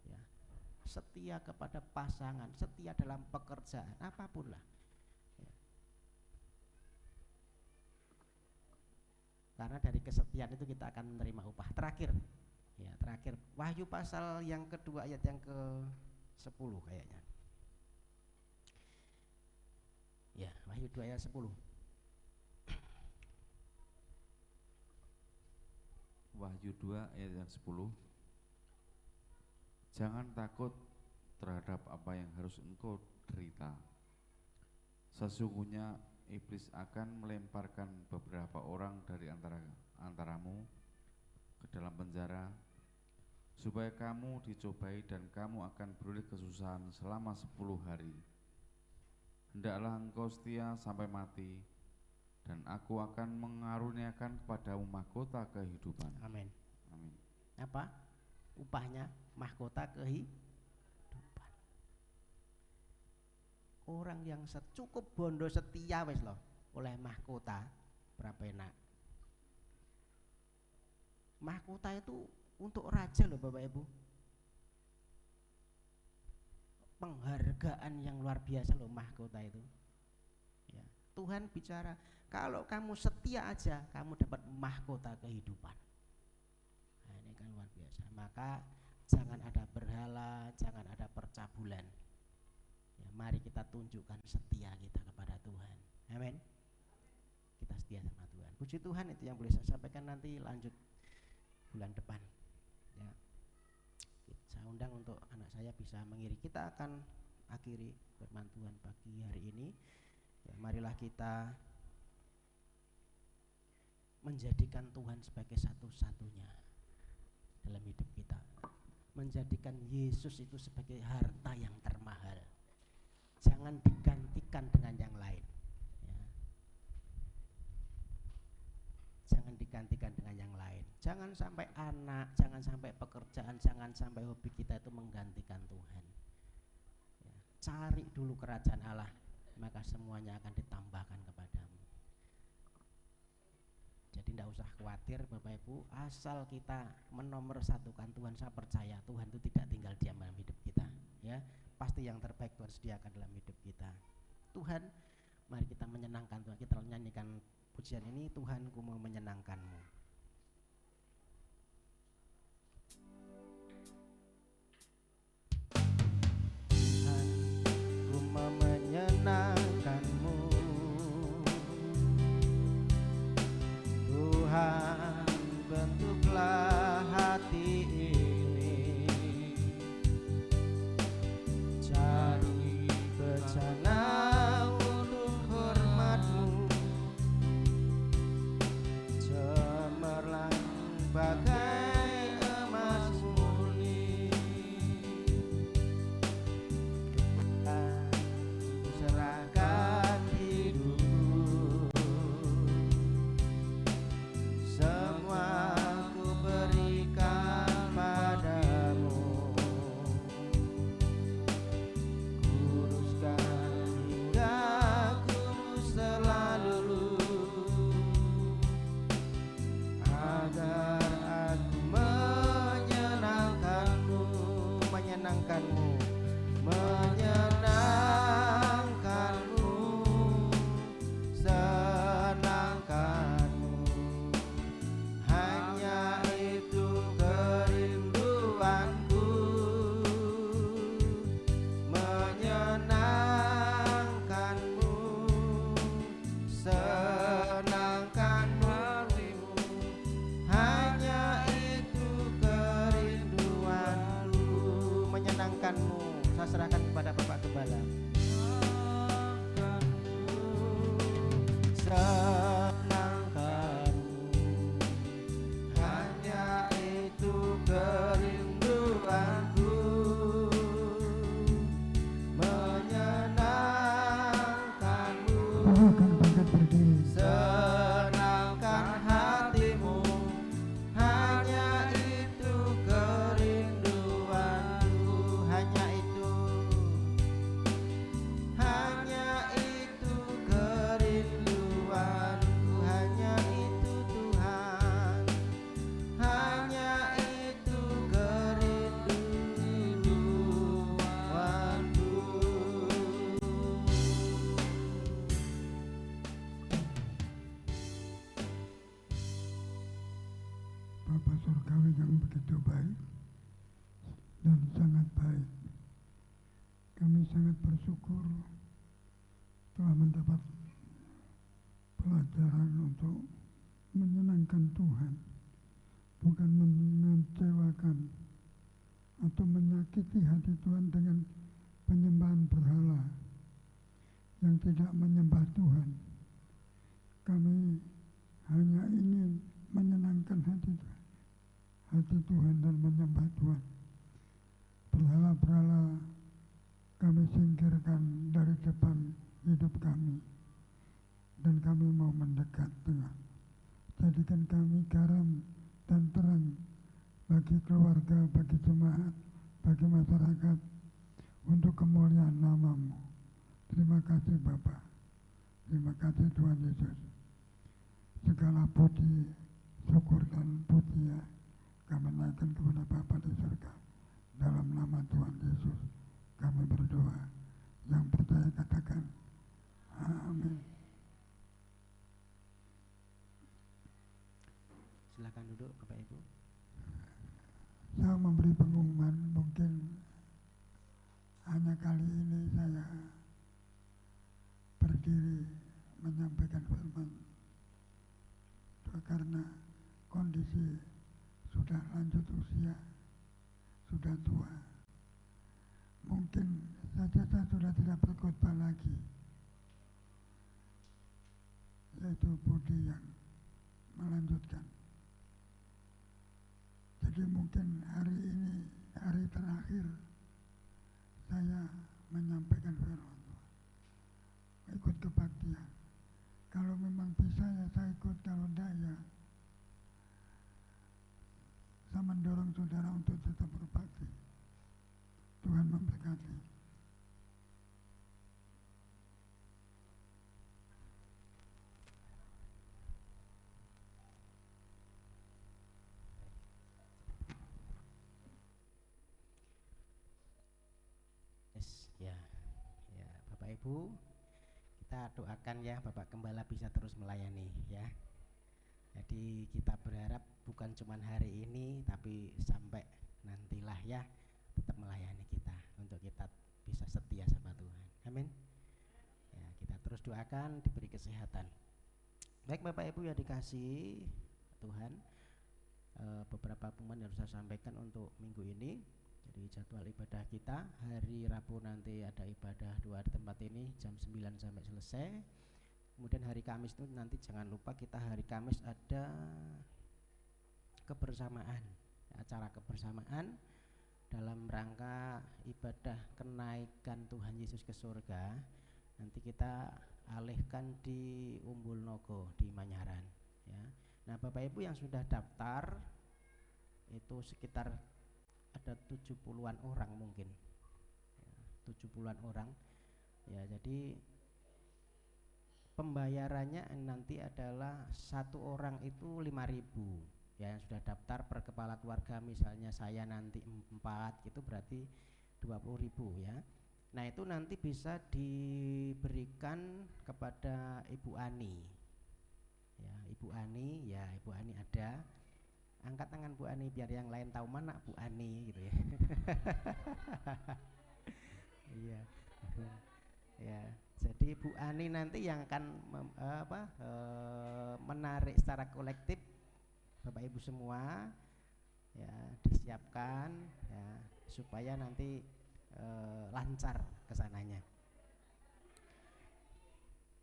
ya, setia kepada pasangan, setia dalam pekerjaan, apapun lah. Karena dari kesetiaan itu kita akan menerima upah. Terakhir, ya terakhir Wahyu pasal yang kedua ayat yang ke-10 kayaknya. Ya, Wahyu 2 ayat 10. Wahyu 2 ayat yang 10. Jangan takut terhadap apa yang harus engkau derita. Sesungguhnya iblis akan melemparkan beberapa orang dari antaramu ke dalam penjara supaya kamu dicobai dan kamu akan beroleh kesusahan selama 10 hari. Hendaklah engkau setia sampai mati dan aku akan mengaruniakan kepadamu mahkota kehidupan. Amin. Amin. Apa? Upahnya mahkota kehidupan. Orang yang cukup bondo setia wis loh oleh mahkota berapa enak. Mahkota itu untuk raja loh Bapak Ibu. Penghargaan yang luar biasa loh mahkota itu. Ya, Tuhan bicara kalau kamu setia aja kamu dapat mahkota kehidupan. Nah, ini kan luar biasa. Maka jangan ada berhala, jangan ada percabulan. Ya, mari kita tunjukkan setia kita kepada Tuhan. Amin. Kita setia sama Tuhan. Puji Tuhan, itu yang boleh saya sampaikan, nanti lanjut bulan depan. Ya. Saya undang untuk anak saya bisa mengiring. Kita akan akhiri firman Tuhan pagi hari ini. Ya, marilah kita menjadikan Tuhan sebagai satu-satunya dalam hidup kita. Menjadikan Yesus itu sebagai harta yang termahal. Jangan digantikan dengan yang lain. Ya. Jangan digantikan dengan yang lain. Jangan sampai anak, jangan sampai pekerjaan, jangan sampai hobi kita itu menggantikan Tuhan. Ya. Cari dulu kerajaan Allah, maka semuanya akan ditambahkan kepadamu. Jadi tidak usah khawatir Bapak Ibu, asal kita menomorsatukan Tuhan. Saya percaya Tuhan itu tidak tinggal diam dalam hidup kita, ya. Pasti yang terbaik Tuhan sediakan dalam hidup kita. Tuhan, mari kita menyenangkan Tuhan. Kita nyanyikan pujian ini, Tuhanku mau menyenangkanmu. Tuhanku mau menyenangkanmu, Tuhan bentuklah hati ini, cari bencana untuk hormat-Mu, cemerlang bagai emas murni. Ku serahkan hidupku, semua ku berikan padamu. Kuruskan hingga kurus selalu, agar aku menyenangkanmu, menyenangkanmu, menyenangkanmu, senangkanmu. Hanya itu kerinduanku, menyenangkanmu, senangkanmu. Hanya itu kerinduanku, menyenangkanmu. Saya serahkan kepada Bapak Gembala. Senangkanmu, hanya itu kerinduanku, menyenangkanmu, senangkan hatimu. Hanya itu kerinduanku, hanya itu kerinduanku, hanya itu Tuhan, hanya itu kerinduanku. Bapa Surgawi yang begitu baik dan sangat baik, kami sangat bersyukur telah mendapat pelajaran untuk menyenangkan Tuhan, bukan mengecewakan atau menyakiti hati Tuhan dengan penyembahan berhala yang tidak menyembah Tuhan. Kami hanya ingin menyenangkan hati Tuhan dan menyembah Tuhan. Berhala-berhala kami singkirkan dari depan hidup kami, dan kami mau mendekat dengan. Jadikan kami garam dan terang bagi keluarga, bagi jemaat, bagi masyarakat, untuk kemuliaan nama-Mu. Terima kasih Bapa, terima kasih Tuhan Yesus. Segala puji, syukur dan pujian kami naikkan kepada Bapa di surga. Dalam nama Tuhan Yesus kami berdoa. Yang percaya katakan amin. Silakan duduk Bapak Ibu. Saya memberi pengumuman, mungkin hanya kali ini saya berdiri menyampaikan firman karena kondisi sudah lanjut usia, sudah tua. Mungkin saja saya sudah tidak berkhotbah lagi, yaitu Budi yang melanjutkan. Jadi mungkin hari ini hari terakhir saya menyampaikan firman Tuhan, ikut kebaktian. Kalau memang bisa ya saya ikut, kalau tidak ya saya mendorong saudara untuk tetap berbakti. Tuhan memberkati. Ya, ya Bapak Ibu, kita doakan ya Bapak Gembala bisa terus melayani ya. Jadi kita berharap bukan cuma hari ini tapi sampai nantilah ya tetap melayani kita, untuk kita bisa setia sama Tuhan. Amin. Ya, kita terus doakan diberi kesehatan. Baik Bapak Ibu yang dikasihi Tuhan, beberapa pengumuman yang harus saya sampaikan untuk minggu ini. Jadi jadwal ibadah kita hari Rabu nanti ada ibadah doa di tempat ini jam 9 sampai selesai. Kemudian hari Kamis itu nanti jangan lupa kita hari Kamis ada kebersamaan, acara kebersamaan dalam rangka ibadah kenaikan Tuhan Yesus ke surga. Nanti kita alihkan di Umbul Nogo di Manyaran ya. Nah Bapak Ibu yang sudah daftar itu sekitar ada 70-an orang mungkin ya, 70-an orang ya. Jadi pembayarannya nanti adalah satu orang itu 5.000 ya, yang sudah daftar per kepala keluarga. Misalnya saya nanti 4 itu berarti 20.000 ya. Nah itu nanti bisa diberikan kepada Ibu Ani ya. Ibu Ani ya, Ibu Ani ada, angkat tangan Bu Ani biar yang lain tahu mana Bu Ani gitu ya. Iya. Ya, jadi Bu Ani nanti yang akan menarik secara kolektif Bapak Ibu semua ya, disiapkan ya supaya nanti lancar kesananya.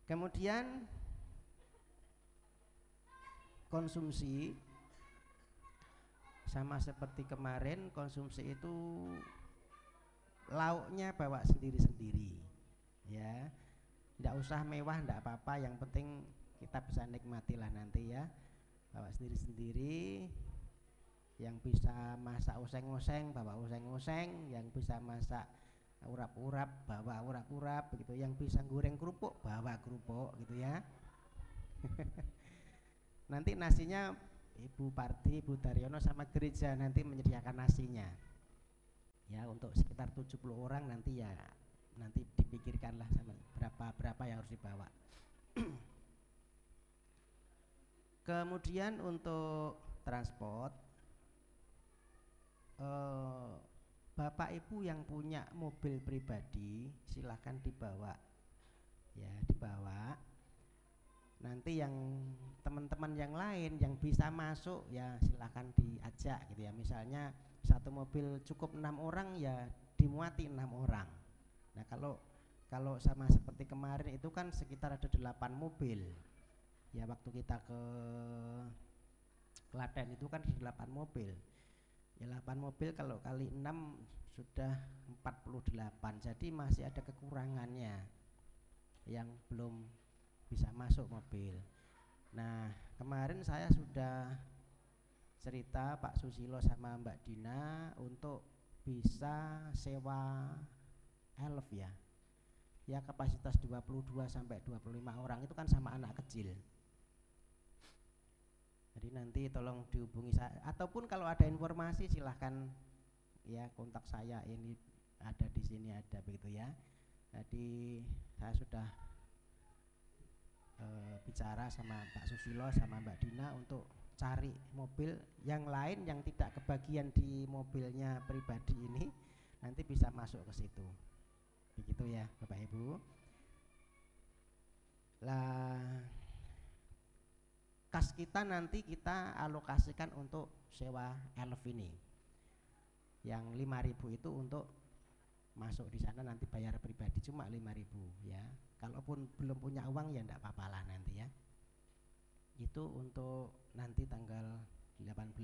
Kemudian konsumsi sama seperti kemarin, konsumsi itu lauknya bawa sendiri-sendiri ya, tidak usah mewah, tidak apa-apa, yang penting kita bisa nikmatilah nanti ya, bawa sendiri-sendiri. Yang bisa masak oseng-oseng bawa oseng-oseng, yang bisa masak urap-urap bawa urap-urap begitu, yang bisa goreng kerupuk bawa kerupuk gitu ya. Nanti nasinya Ibu Parti, Ibu Daryono sama gereja nanti menyediakan nasinya ya, untuk sekitar 70 orang nanti ya, nanti dipikirkanlah sama berapa yang harus dibawa. Kemudian untuk transport, Bapak Ibu yang punya mobil pribadi silahkan dibawa ya, dibawa. Nanti yang teman-teman yang lain yang bisa masuk ya silahkan diajak gitu ya. Misalnya satu mobil cukup 6 orang ya dimuati 6 orang. Nah kalau sama seperti kemarin itu kan sekitar ada 8 mobil ya, waktu kita ke Klaten itu kan 8 mobil ya, 8 mobil kalau kali 6 sudah 48, jadi masih ada kekurangannya yang belum bisa masuk mobil. Nah kemarin saya sudah cerita Pak Susilo sama Mbak Dina untuk bisa sewa elf ya, ya kapasitas 22 sampai 25 orang, itu kan sama anak kecil. Jadi nanti tolong dihubungi saya, ataupun kalau ada informasi silahkan ya kontak saya, ini ada di sini ada begitu ya. Jadi saya sudah bicara sama Pak Susilo sama Mbak Dina untuk cari mobil yang lain yang tidak kebagian di mobilnya pribadi ini, nanti bisa masuk ke situ. Begitu ya Bapak Ibu. Lah kas kita nanti kita alokasikan untuk sewa elf ini. Yang 5.000 itu untuk masuk di sana, nanti bayar pribadi cuma 5.000 ya. Kalaupun belum punya uang ya enggak apa-apa lah nanti ya. Itu untuk nanti tanggal 18.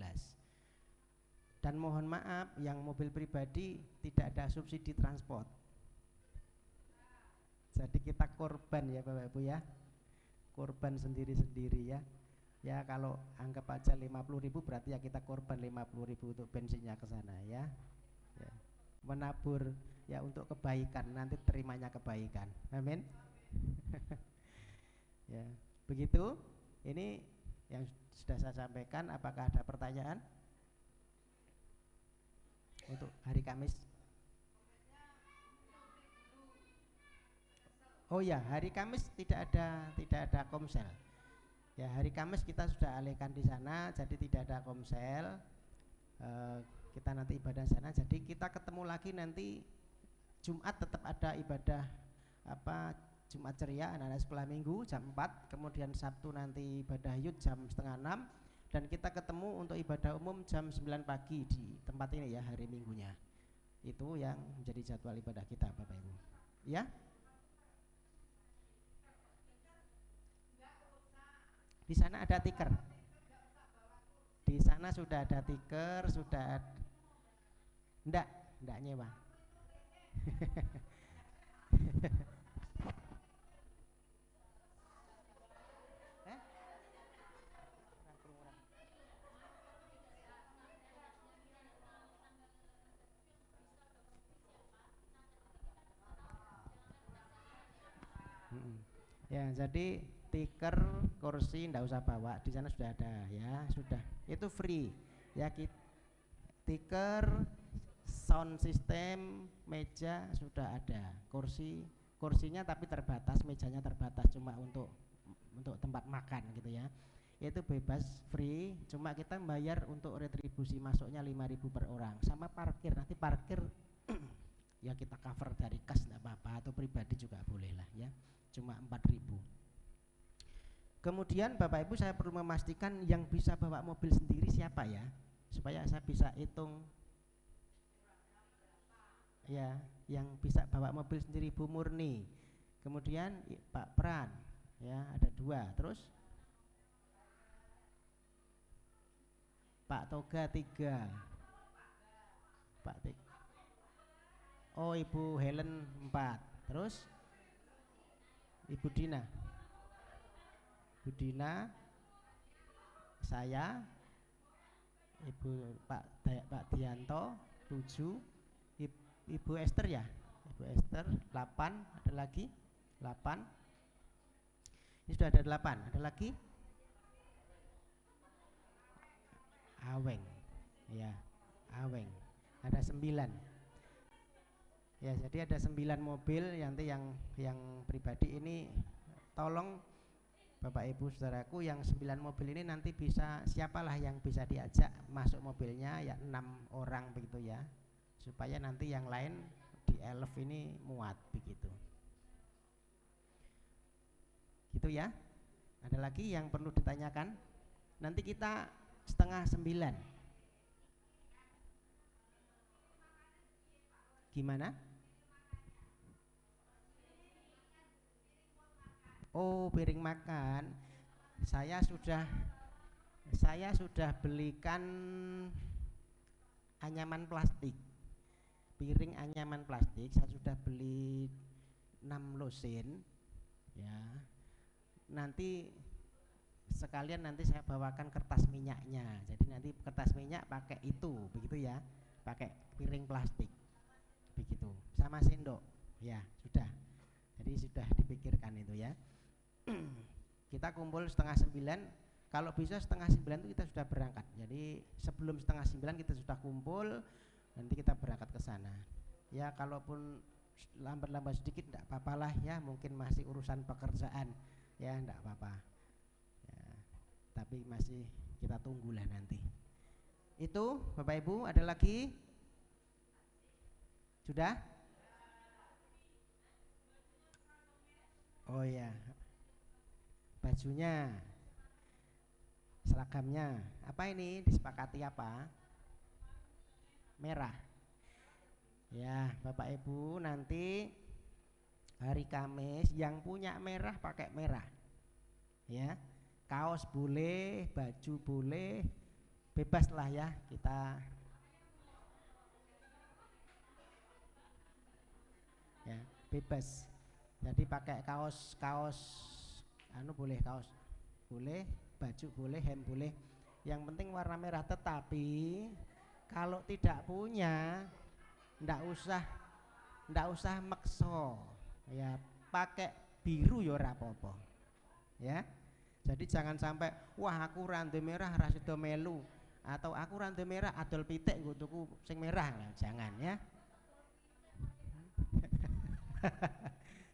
Dan mohon maaf, yang mobil pribadi tidak ada subsidi transport. Jadi kita korban ya Bapak Ibu ya. Korban sendiri-sendiri ya. Ya kalau anggap aja 50.000 berarti ya kita korban 50.000 untuk bensinnya ke sana ya. Ya. Menabur ya untuk kebaikan, nanti terimanya kebaikan. Amin. Ya, begitu. Ini yang sudah saya sampaikan. Apakah ada pertanyaan? Untuk hari Kamis. Oh ya, hari Kamis tidak ada komsel. Ya, hari Kamis kita sudah alihkan di sana, jadi tidak ada komsel. Kita nanti ibadah sana. Jadi kita ketemu lagi nanti Jumat, tetap ada ibadah Jumat ceria anak-anak sekolah minggu jam 4, kemudian Sabtu nanti ibadah yud jam 5:30, dan kita ketemu untuk ibadah umum jam 9 pagi di tempat ini ya hari Minggunya. Itu yang menjadi jadwal ibadah kita Bapak Ibu. Ya. Di sana ada tiker. Di sana sudah ada tiker, sudah ada. Enggak nyewa. Ya, jadi tiker, kursi ndak usah bawa, di sana sudah ada ya, sudah. Itu free. Ya, tiker, sound system, meja sudah ada. Kursinya tapi terbatas, mejanya terbatas cuma untuk tempat makan gitu ya. Itu bebas, free, cuma kita bayar untuk retribusi masuknya 5.000 per orang. Sama parkir, nanti parkir ya kita cover dari kas enggak apa-apa, atau pribadi juga boleh lah ya. Cuma 4.000. Kemudian Bapak Ibu, saya perlu memastikan yang bisa bawa mobil sendiri siapa ya, supaya saya bisa hitung ya. Yang bisa bawa mobil sendiri Bu Murni, kemudian Pak Pran ya, ada 2, terus Pak Toga 3, oh Ibu Helen 4, terus Ibu Dina, saya, Pak Dianto 7, Ibu Esther ya, Ibu Esther 8, ada lagi 8. Ini sudah ada 8, ada lagi Aweng ya, Aweng ada 9 ya. Jadi ada 9 mobil. Nanti yang pribadi ini tolong Bapak Ibu saudaraku, yang 9 mobil ini nanti bisa, siapalah yang bisa diajak masuk mobilnya ya, 6 orang begitu ya, supaya nanti yang lain di elf ini muat begitu. Gitu ya. Ada lagi yang perlu ditanyakan? Nanti kita 8:30. Gimana? Oh, piring makan. Saya sudah belikan anyaman plastik. Piring anyaman plastik saya sudah beli 6 losin ya. Nanti sekalian nanti saya bawakan kertas minyaknya. Jadi nanti kertas minyak pakai itu begitu ya. Pakai piring plastik. Begitu. Sama sendok. Ya, sudah. Jadi sudah dipikirkan itu ya. Kita kumpul 8:30. Kalau bisa 8:30 itu kita sudah berangkat. Jadi sebelum 8:30 kita sudah kumpul, nanti kita berangkat ke sana. Ya, kalaupun lambat-lambat sedikit enggak apa-apalah ya, mungkin masih urusan pekerjaan. Ya, enggak apa-apa. Ya, tapi masih kita tunggulah nanti. Itu Bapak Ibu, ada lagi? Sudah? Oh ya. Bajunya, seragamnya apa ini, disepakati apa? Merah. Ya, Bapak Ibu nanti hari Kamis yang punya merah pakai merah. Ya. Kaos boleh, baju boleh, bebas lah ya kita. Ya, bebas. Jadi pakai kaos boleh, kaos boleh, baju boleh, hem boleh. Yang penting warna merah, tetapi kalau tidak punya ndak usah makso. Ya, pakai biru ya ora apa-apa. Ya. Jadi jangan sampai wah aku randu merah ra sida melu atau aku randu merah adol pitik nggo tuku sing merah. Nah, jangan ya.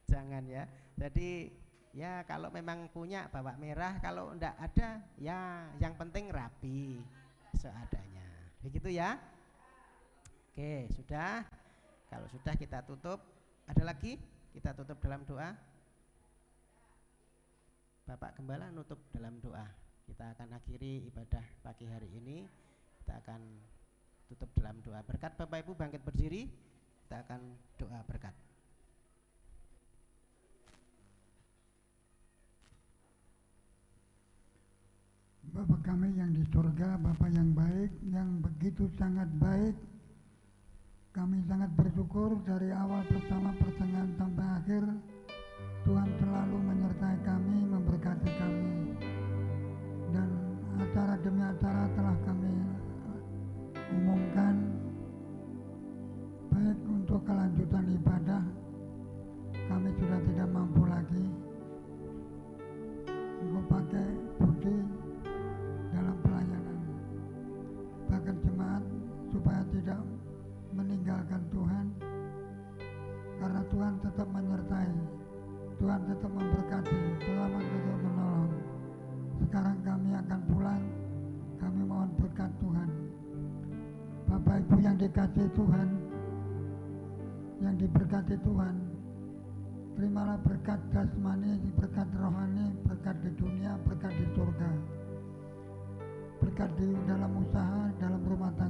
Jangan ya. Jadi ya kalau memang punya bawa merah, kalau ndak ada ya yang penting rapi seadanya. Begitu ya. Oke, sudah. Kalau sudah kita tutup. Ada lagi? Kita tutup dalam doa. Bapak Gembala nutup dalam doa. Kita akan akhiri ibadah pagi hari ini. Kita akan tutup dalam doa. Berkat Bapak Ibu bangkit berdiri. Kita akan doa berkat. Bapa kami yang di surga, Bapa yang baik, yang begitu sangat baik. Kami sangat bersyukur dari awal pertama pertengahan sampai akhir. Tuhan selalu menyertai kami, memberkati kami. Dan acara demi acara telah kami umumkan. Baik untuk kelanjutan ibadah, kami sudah tidak mampu lagi. Engkau pakai budi dalam pelayanan. Bahkan jemaat supaya tidak meninggalkan Tuhan, karena Tuhan tetap menyertai, Tuhan tetap memberkati, Tuhan tetap menolong. Sekarang kami akan pulang, kami mohon berkat Tuhan. Bapak Ibu yang dikasihi Tuhan, yang diberkati Tuhan, terimalah berkat jasmani, berkat rohani, berkat di dunia, berkat di surga, berkat di dalam usaha, dalam rumah tangga.